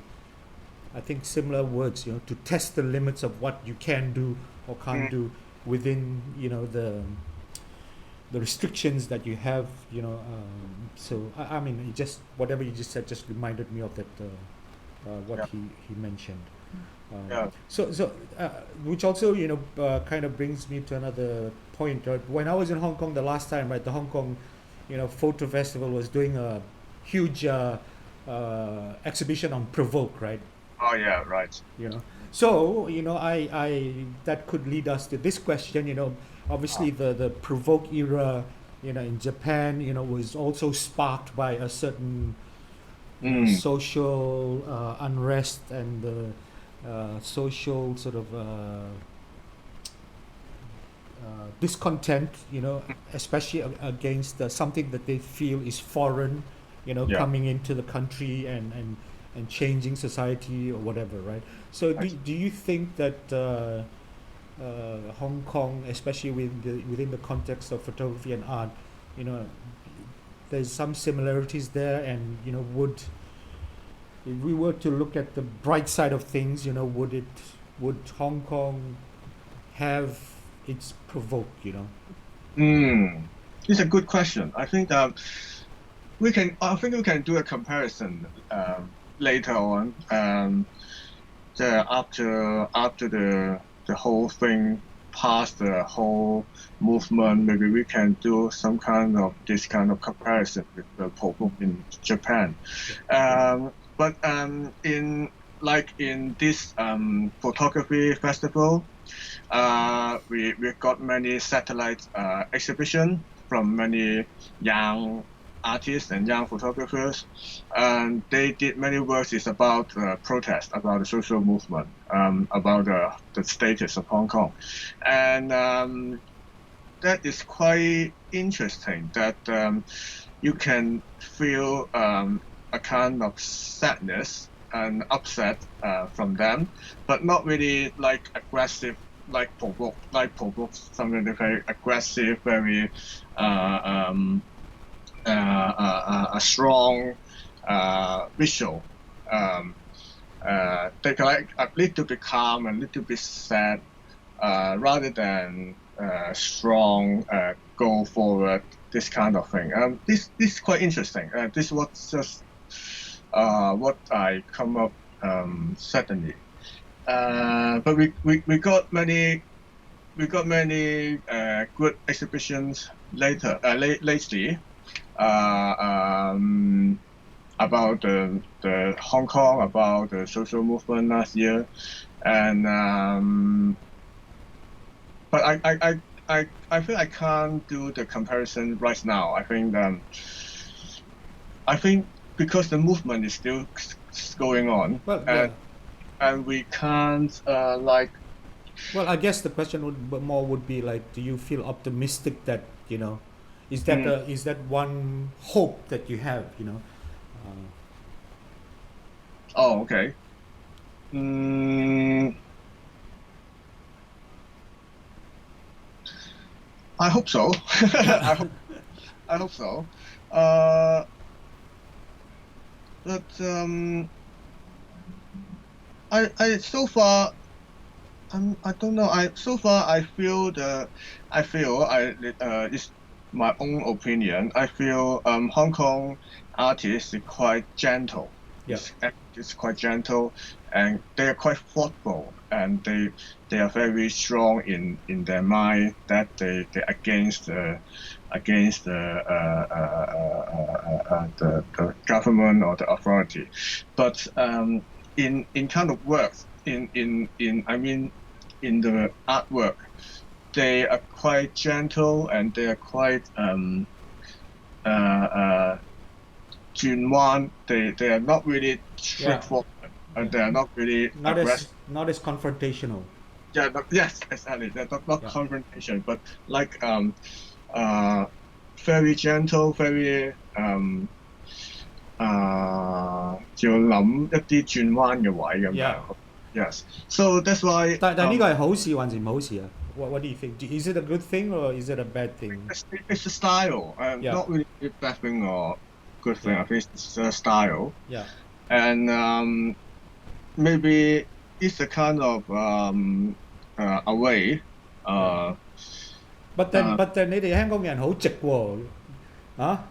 I think similar words, you know, to test the limits of what you can do or can't do within, you know, the restrictions that you have, you know. So I mean, it just, whatever you just said just reminded me of that, what he mentioned. So which also, you know, kind of brings me to another point. When I was in Hong Kong the last time, right, the Hong Kong, you know, Photo Festival was doing a huge exhibition on Provoke, right? Oh yeah, right. You know, so, you know, I that could lead us to this question. You know, obviously the Provoke era, you know, in Japan, you know, was also sparked by a certain, you know, social unrest and social sort of discontent, especially against something that they feel is foreign, Yeah. coming into the country and changing society or whatever, right? So do you think that Hong Kong, especially within the context of photography and art, you know, there's some similarities there, and would, if we were to look at the bright side of things, would Hong Kong have its provoke, It's a good question. I think we can do a comparison later on. After the whole thing passed, the whole movement, maybe we can do some kind of this kind of comparison with the Paul Book in Japan. But in this photography festival, we got many satellite exhibition from many young artists and young photographers, and they did many works is about protest, about the social movement, about the status of Hong Kong, and that is quite interesting. That you can feel a kind of sadness and upset from them, but not really like aggressive, like Paul Book, something very aggressive, very a strong visual. They like a little bit calm, a little bit sad, rather than strong, go forward, this kind of thing. This is quite interesting. This was just what I come up suddenly. But we got many good exhibitions lately. About the Hong Kong, about the social movement last year, and but I feel I can't do the comparison right now. I think because the movement is still going on, well, and we can't Well, I guess the question would be like, do you feel optimistic that is that one hope that you have? Oh, okay. I hope so. I hope so. But I so far I don't know. I feel it's my own opinion. I feel Hong Kong artists are quite gentle. Yeah. It's quite gentle, and they are quite thoughtful, and they are very strong in their mind that they against the government or the authority. But in kind of works in the artwork, they are quite gentle, and they are quite Junwan. They are not really straightforward, and they are not really aggressive. Not as confrontational. Yeah. Yes, exactly. They're not confrontation, but like very gentle, very 要諗一啲轉彎嘅位咁樣。Yes. So that's why. 但呢個係好事還是唔好事啊？What do you think? Is it a good thing or is it a bad thing? It's a style. Not really a bad thing or good thing. I think it's a style. Yeah. And maybe it's a kind of a way. But then 你哋香港人好直喎，啊？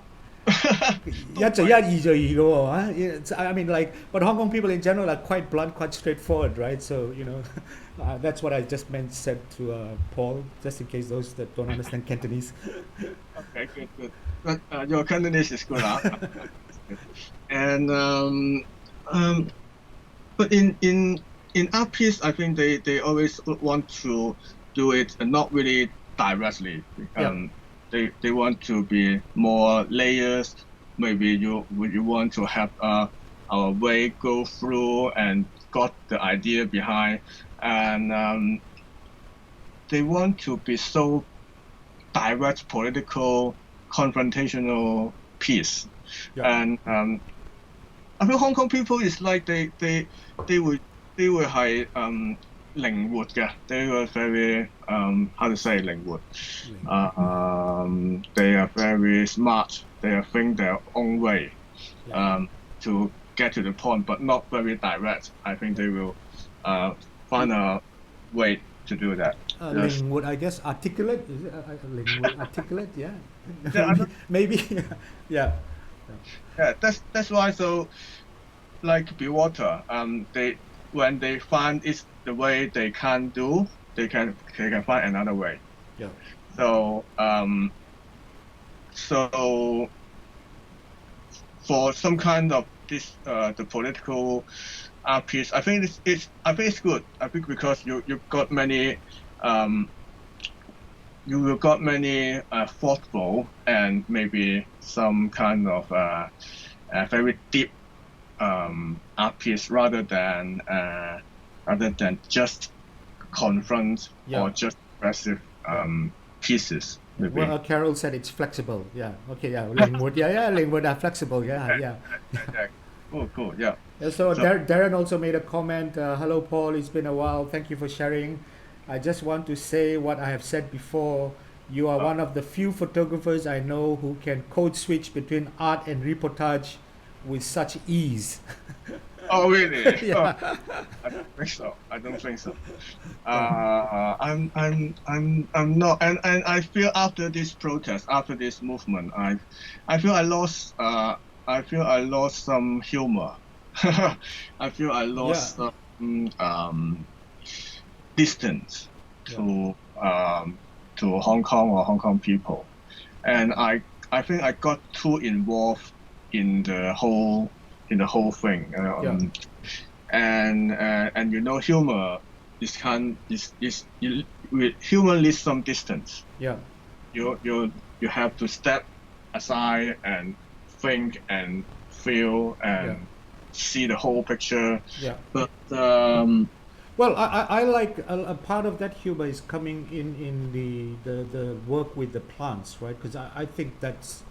一就一，二就二嘅喎。I mean, like, but Hong Kong people in general are quite blunt, quite straightforward, right? So that's what I just said to Paul, just in case those that don't understand Cantonese. Okay, good. But your Cantonese is good, huh? And but in art piece, I think they always want to do it not really directly. They want to be more layers. Maybe you want to have our way go through and got the idea behind, and they want to be so direct, political, confrontational piece. Yeah. And I think Hong Kong people is like they would 係靈活嘅，they were very how to say 靈活，they are very smart, they think their own way to get to the point, but not very direct. I think they will find a way to do that. 靈活 I guess articulate, is it 靈活 articulate? Yeah. Yeah, maybe yeah. Yeah, that's why. So like Be-Water, they when they find it's the way they can do, they can find another way. Yeah. So so for some kind of this the political art piece, I think it's good. I think because you got many you will got many thoughtful and maybe some kind of very deep art piece rather than just confront or just aggressive pieces. Maybe. Well, Carol said it's flexible. Yeah. Okay. Yeah. Lingwood. Yeah. Lingwood are flexible. Yeah. Cool. Yeah. So Darren also made a comment. Hello, Paul. It's been a while. Thank you for sharing. I just want to say what I have said before. You are one of the few photographers I know who can code switch between art and reportage with such ease. Oh really? Yeah. Oh, I don't think so. I'm not, and I feel after this protest, after this movement, I feel I lost some humor. I feel I lost some distance to Hong Kong or Hong Kong people, and I think I got too involved in the whole thing. And humor humor needs some distance. Yeah. You have to step aside and think and feel and see the whole picture. Yeah. But well, I like a part of that humor is coming in the work with the plants, right? Because I think that's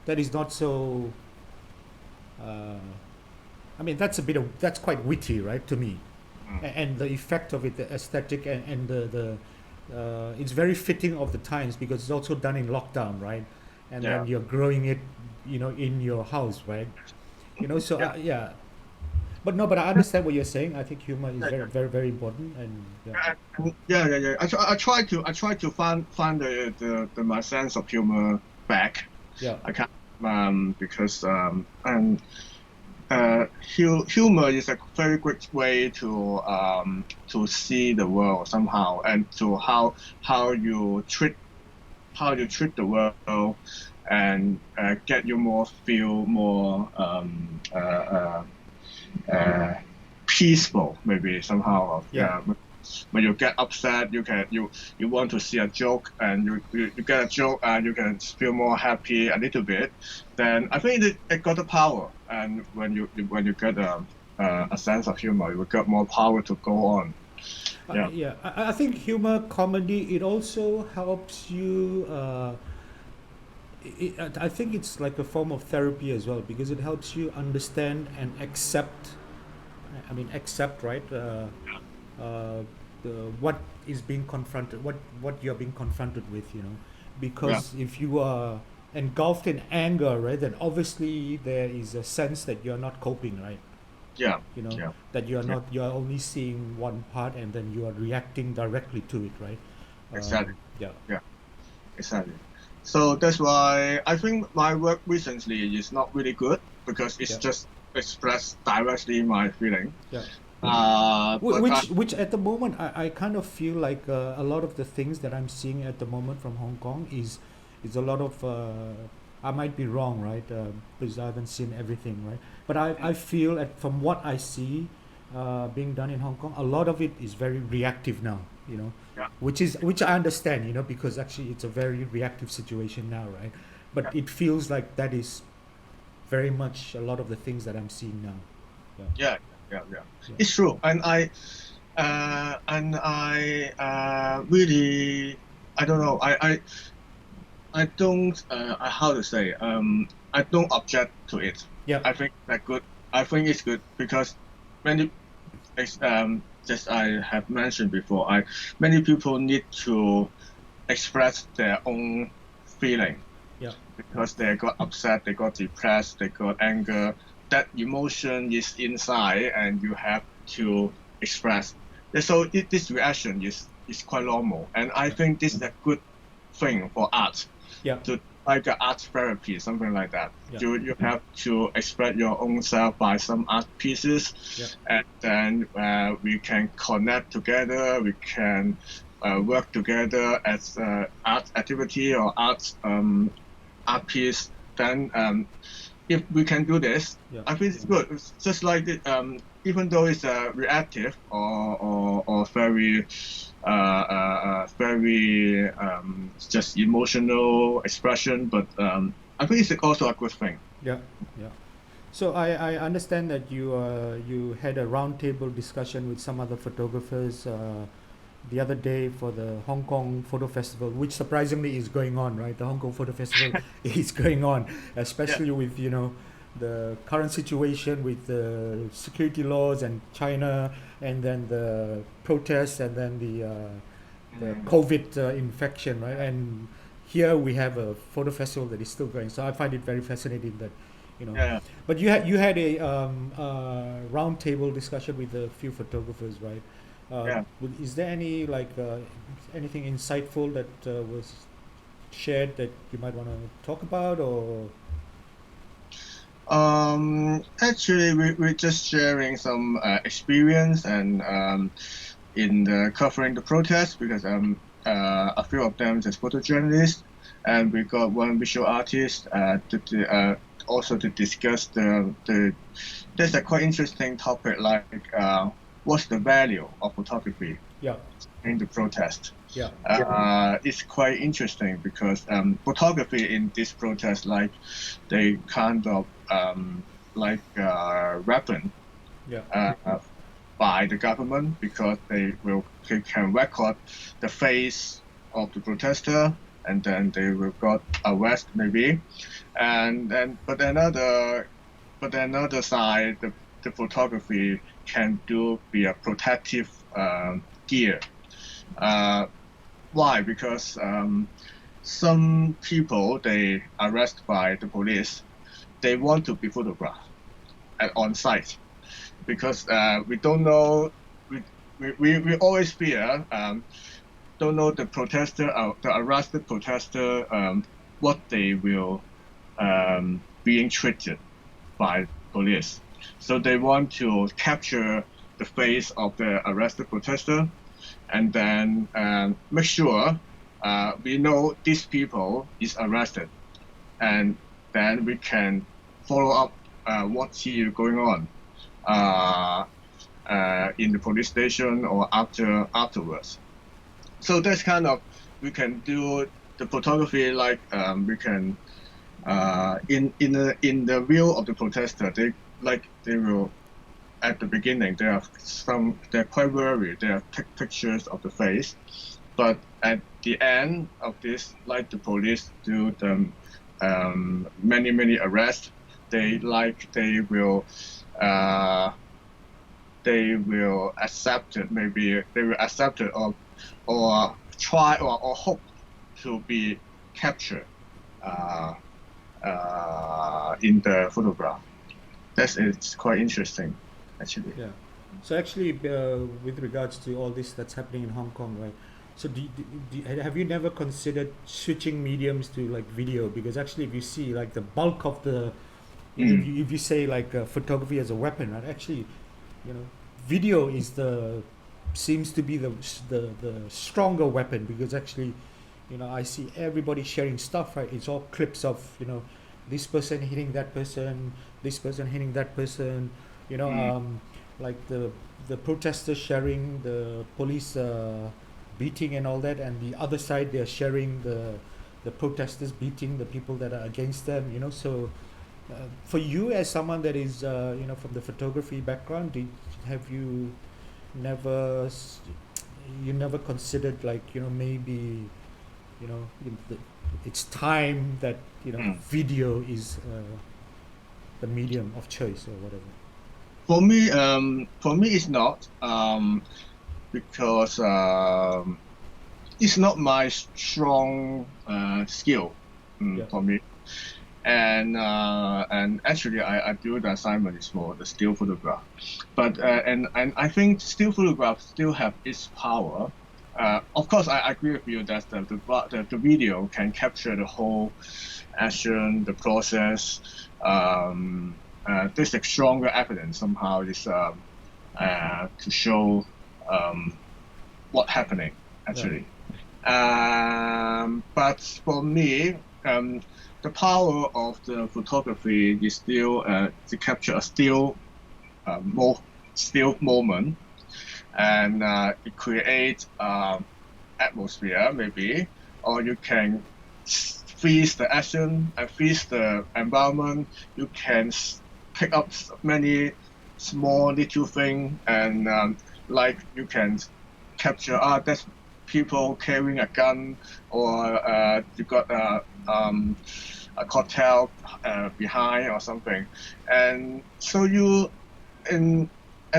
that is not so. I mean, that's quite witty, right, to me, and the effect of it, the aesthetic and the it's very fitting of the times because it's also done in lockdown, right? And then you're growing it, in your house, right? So But I understand what you're saying. I think humor is very, very, very important, and I try to find the my sense of humor back. Yeah. I can't because humor is a very great way to see the world somehow, and to how you treat the world, and get you feel more peaceful, maybe somehow. When you get upset, you want to see a joke, and you get a joke, and you can feel more happy a little bit. Then I think it got the power, and when you get a sense of humor, you will get more power to go on. I think humor, comedy, it also helps you. I think it's like a form of therapy as well, because it helps you understand and accept. Right? What is being confronted, what you're being confronted with, because if you are engulfed in anger, right, then obviously there is a sense that you're not coping, right? That you're only seeing one part, and then you are reacting directly to it, right? Exactly. Exactly. So that's why I think my work recently is not really good, because it's just express directly my feeling. Which at the moment I kind of feel like a lot of the things that I'm seeing at the moment from Hong Kong is a lot of I might be wrong, right, because I haven't seen everything, right, but I feel from what I see being done in Hong Kong, a lot of it is very reactive now, which I understand, because actually it's a very reactive situation now, right, but it feels like that is very much a lot of the things that I'm seeing now. Yeah. It's true, and And I really, I don't know, I don't, how to say, I don't object to it. Yeah. I think that good. I think it's good because many, just I have mentioned before, many people need to express their own feeling Yeah. because they got upset, they got depressed, they got anger. That emotion is inside, and you have to express. So this reaction is quite normal, and I think this is a good thing for art Yeah. to like a art therapy, something like that. Yeah. You have to express your own self by some art pieces, Yeah. and then we can connect together. We can work together as art activity or art piece. Then if we can do this, Yeah. I think it's good. It's just like even though it's reactive or very very just emotional expression, but I think it's also a good thing. Yeah. Yeah. So I understand that you had a roundtable discussion with some other photographers the other day for the Hong Kong Photo Festival, which surprisingly is going on, right? The Hong Kong Photo Festival is going on, especially with the current situation with the security laws and China, and then the protests, and then the COVID infection, right? And here we have a photo festival that is still going. So I find it very fascinating that, Yeah. But you had a roundtable discussion with a few photographers, right? Yeah. Is there any anything insightful that was shared that you might want to talk about, or? Actually, we're just sharing some experience and in the covering the protest because a few of them is photojournalists, and we got one visual artist also to discuss the there's a quite interesting topic like what's the value of photography Yeah. in the protest. Yeah. It's quite interesting because photography in this protest, like they kind of like weapon Yeah. by the government because they can record the face of the protester, and then they will got arrest maybe, and then but another side the photography can be a protective gear. Why? Because some people they arrest by the police, they want to be photographed on site because we don't know. We always fear don't know the protester the arrested protester what they will being treated by police. So they want to capture the face of the arrested protester and then make sure we know these people is arrested, and then we can follow up what's here going on in the police station or afterwards. So that's kind of we can do the photography like we can in the view of the protester they will at the beginning they're quite worried. They take pictures of the face, but at the end of this, like the police do the many arrests, they will accept it. Maybe they will accept it or try or hope to be captured in the photograph. It's quite interesting, actually. Yeah. So actually, with regards to all this that's happening in Hong Kong, right? So have you never considered switching mediums to like video? Because actually, if you see like the bulk of the, if you say like photography as a weapon, right? Actually, video seems to be the stronger weapon, because actually, I see everybody sharing stuff, right? It's all clips of this person hitting that person, this person hitting that person, like the protesters sharing the police beating and all that, and the other side they're sharing the protesters beating the people that are against them. So for you as someone that is from the photography background, have you you never considered, like, maybe, it's time that, video is the medium of choice or whatever. For me, it's not because it's not my strong skill for me. And actually, I do the assignment is for the still photograph, but and I think still photograph still have its power. Of course, I agree with you that the video can capture the whole action, the process. There's a stronger evidence somehow is to show what's happening actually. But for me, the power of the photography is still to capture a still moment, and it creates atmosphere maybe, or you can freeze the action and freeze the environment. You can pick up many small little things, and like you can capture that's people carrying a gun, or you got a cocktail behind or something, and so and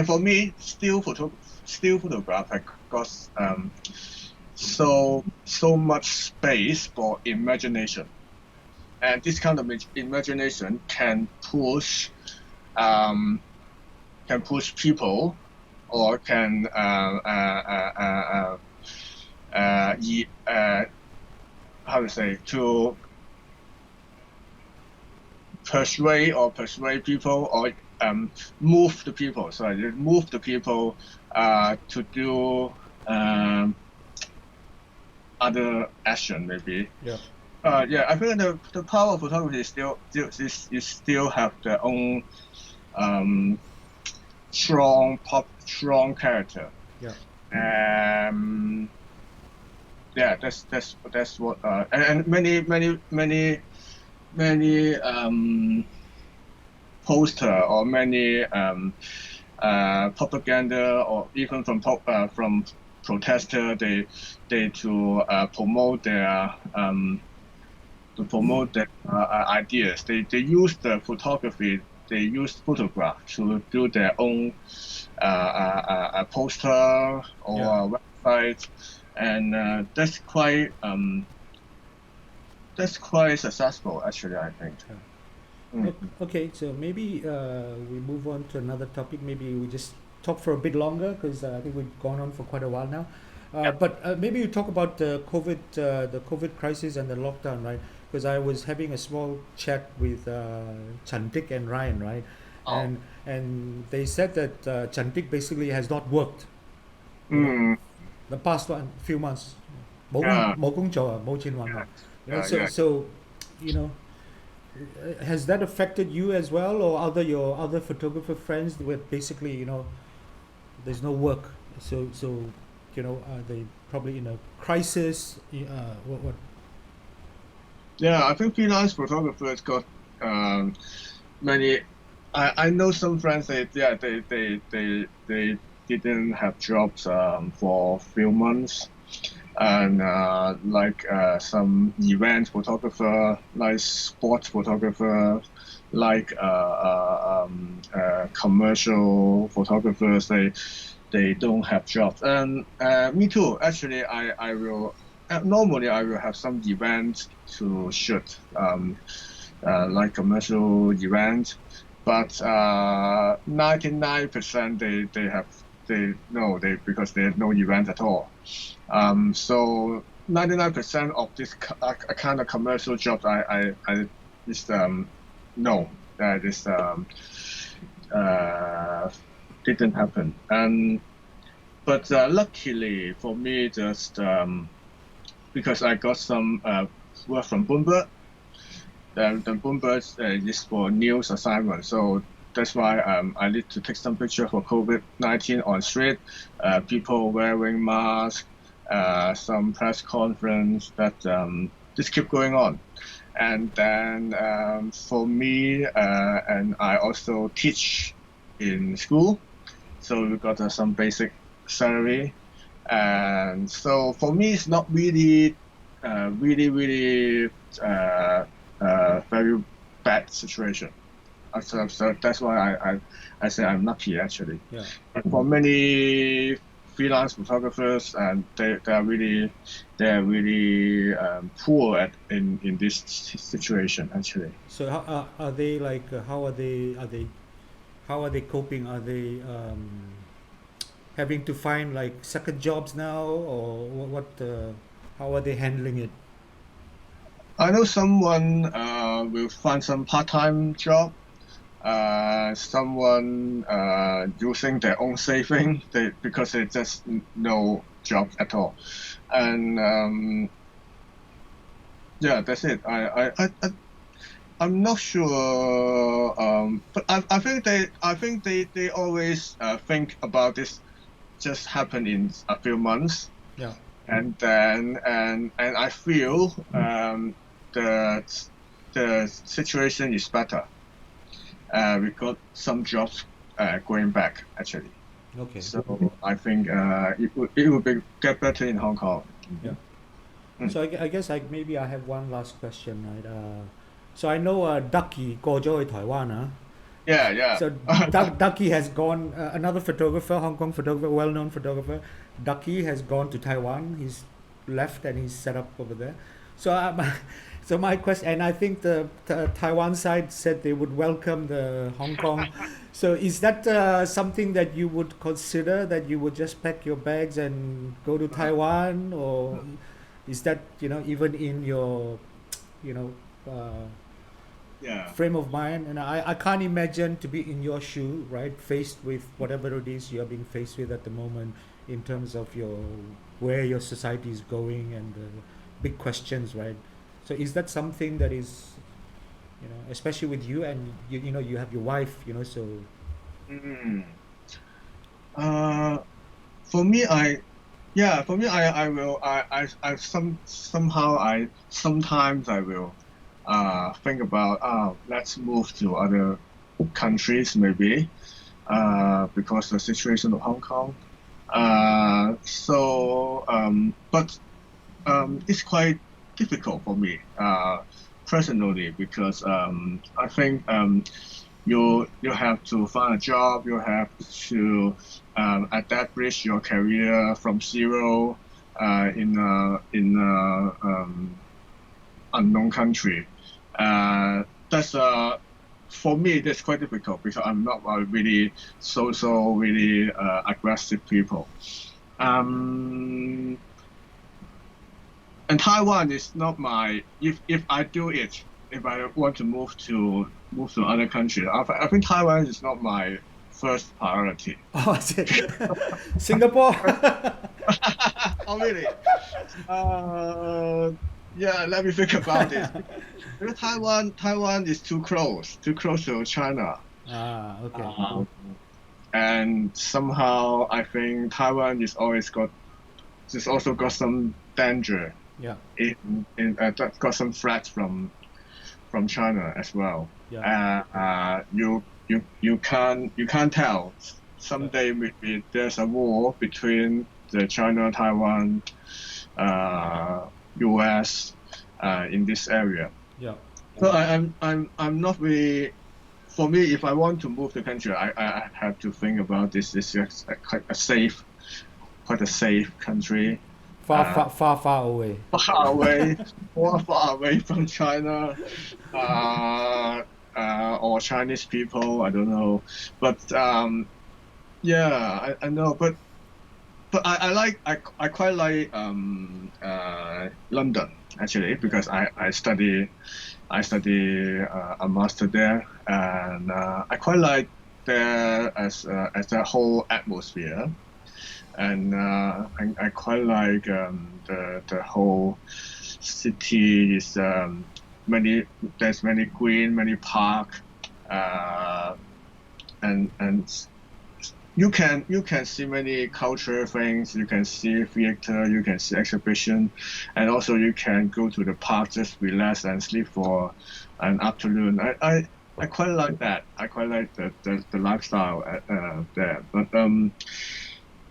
for me, still photograph has got so much space for imagination, and this kind of imagination can push people, or can how to say, to persuade people, or move the people. Sorry, move the people to do other action maybe. Yeah. I think the power of photography is still have their own strong character. Yeah. That's what and many poster, or many propaganda, or even from protester, they to promote their ideas. They use the photography. They use photograph to do their own poster or website, and that's quite successful actually, I think. Okay, so maybe we move on to another topic. Maybe we just talk for a bit longer, because I think we've gone on for quite a while now. But maybe you talk about the COVID crisis and the lockdown, right? Because I was having a small chat with Chantik and Ryan, right? And they said that Chantik basically has not worked the past few months. So has that affected you as well, or your other photographer friends, where basically there's no work, so are they probably in a crisis? What? Yeah, I think freelance photographers got many. I know some friends they didn't have jobs for a few months, and like some event photographer, like sports photographer, like commercial photographers, they don't have jobs. And me too. Actually, I will normally I will have some events to shoot, like commercial event, but 99% because they have no event at all. So 99% of this kind of commercial jobs I just no, that is didn't happen. But luckily for me, just because I got some work from Bloomberg. The Bloomberg is for news assignment, so that's why I need to take some picture for COVID-19 on street, people wearing masks, some press conference that just keep going on. And then for me, and I also teach in school, so we got some basic salary, and so for me it's not really, really very bad situation. So that's why I say I'm lucky actually. Yeah. But for many freelance photographers, and they are really poor in this situation actually. So how are they like? How are they coping? Are they having to find like second jobs now, or what? How are they handling it? I know someone will find some part-time job. Someone using their own saving, because they just no job at all, and yeah, that's it. I'm not sure, but I think they always think about this just happen in a few months, Yeah. and then and I feel the situation is better. We got some jobs going back actually. Okay. So I think it will get better in Hong Kong. Yeah. Mm. So I guess maybe I have one last question, right? So I know Ducky 過咗去台灣 Yeah, yeah. So Ducky has gone, another photographer, Hong Kong photographer, well-known photographer. Ducky has gone to Taiwan. He's left and he's set up over there. So so my question, and I think the Taiwan side said they would welcome the Hong Kong. So is that something that you would consider, that you would just pack your bags and go to Taiwan, or is that, even in your, Yeah. frame of mind? And I can't imagine to be in your shoe, right, faced with whatever it is you're being faced with at the moment in terms of where your society is going and the big questions, right? So is that something that is, especially with you, and you have your wife, so Mm. For me, I will. Sometimes I will think about, let's move to other countries maybe, because the situation of Hong Kong. But it's quite difficult for me personally, because I think you have to find a job, you have to establish your career from zero in a unknown country. That's for me, that's quite difficult, because I'm not a really social, really aggressive people. And Taiwan is not my. If I do it, if I want to move to other countries, I think Taiwan is not my first priority. oh, is it? Singapore. Oh really? Yeah, let me think about this. Because Taiwan is too close to China. Okay. And somehow I think Taiwan is also got some danger. Yeah. Got some threats from China as well. Yeah. You can't tell. Someday maybe there's a war between the China, Taiwan, US in this area. Yeah. So I'm not really. For me, if I want to move the country, I have to think about this. This is quite a safe country. Far away. Far away, more far away from China, or Chinese people. I don't know, but yeah, I know, but I quite like London actually, because I study a master there, and I quite like there as a whole atmosphere. And I quite like the whole city is there's many green, many park, and you can see many cultural things. You can see theater, you can see exhibition, and also you can go to the park, just relax and sleep for an afternoon. I quite like that. I quite like the lifestyle there, but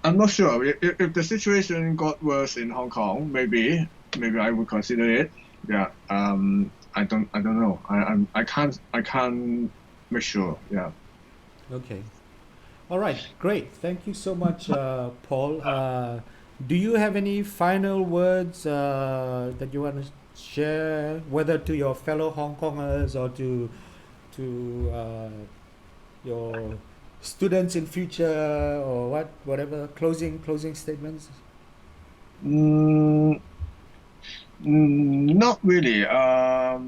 I'm not sure. If the situation got worse in Hong Kong, maybe I would consider it. Yeah. I don't know. I can't make sure. Yeah. Okay. All right, great. Thank you so much, Paul. Do you have any final words that you want to share, whether to your fellow Hong Kongers or to your students in future or whatever closing statements? Mm, Not really. Let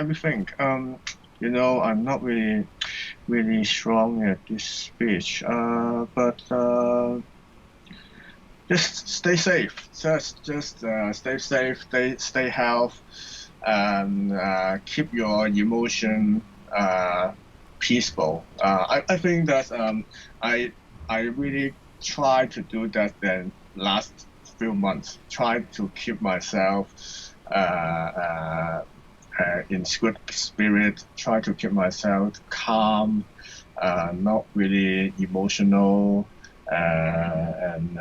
me think. I'm not really strong at this speech. But just stay safe. Just stay safe. Stay healthy, and keep your emotion peaceful. I think that I really try to do that the last few months. Try to keep myself in good spirit. Try to keep myself calm, not really emotional, and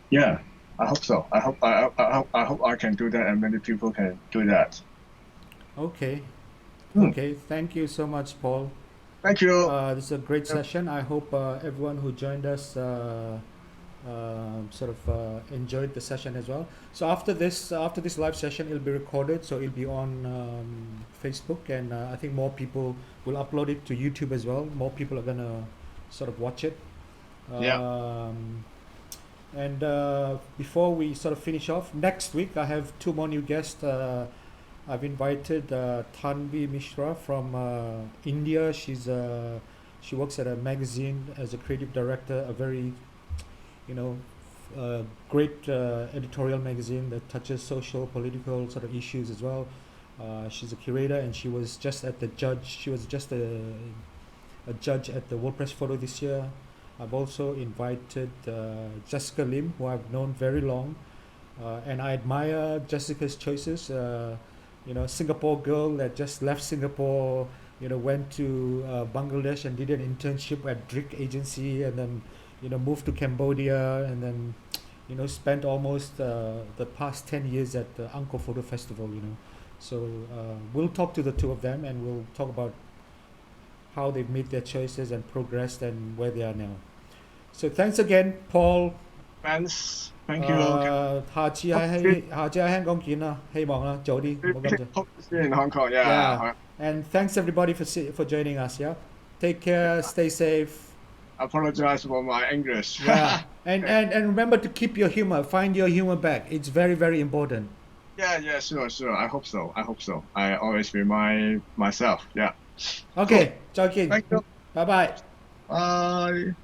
yeah. I hope so. I hope I can do that, and many people can do that. Okay. Hmm. Okay. Thank you so much, Paul. Thank you. This is a great session. I hope everyone who joined us enjoyed the session as well. So after this live session, it'll be recorded, so it'll be on Facebook, and I think more people will upload it to YouTube as well. More people are gonna sort of watch it. Yeah. And before we sort of finish off, next week I have two more new guests. I've invited Tanvi Mishra from India. She works at a magazine as a creative director, a very great editorial magazine that touches social, political sort of issues as well. She's a curator, and she was just a judge at the World Press Photo this year. I've also invited Jessica Lim, who I've known very long, and I admire Jessica's choices. Singapore girl that just left Singapore, went to Bangladesh and did an internship at Drick Agency, and then moved to Cambodia, and then spent almost the past 10 years at the Angkor Photo Festival. So we'll talk to the two of them, and we'll talk about how they've made their choices and progressed and where they are now. So thanks again, Paul. Thanks. Thank you. 下次喺香港見啦，希望啦，早啲，冇咁早。 Hope to see you in Hong Kong. Yeah. Yeah. And thanks everybody for joining us. Yeah. Take care. Stay safe. I apologize for my English. Yeah. And remember to keep your humor. Find your humor back. It's very, very important. Yeah, sure. I hope so. I always remind myself. Yeah. Okay. 再見。 Thank you. Bye bye. Bye.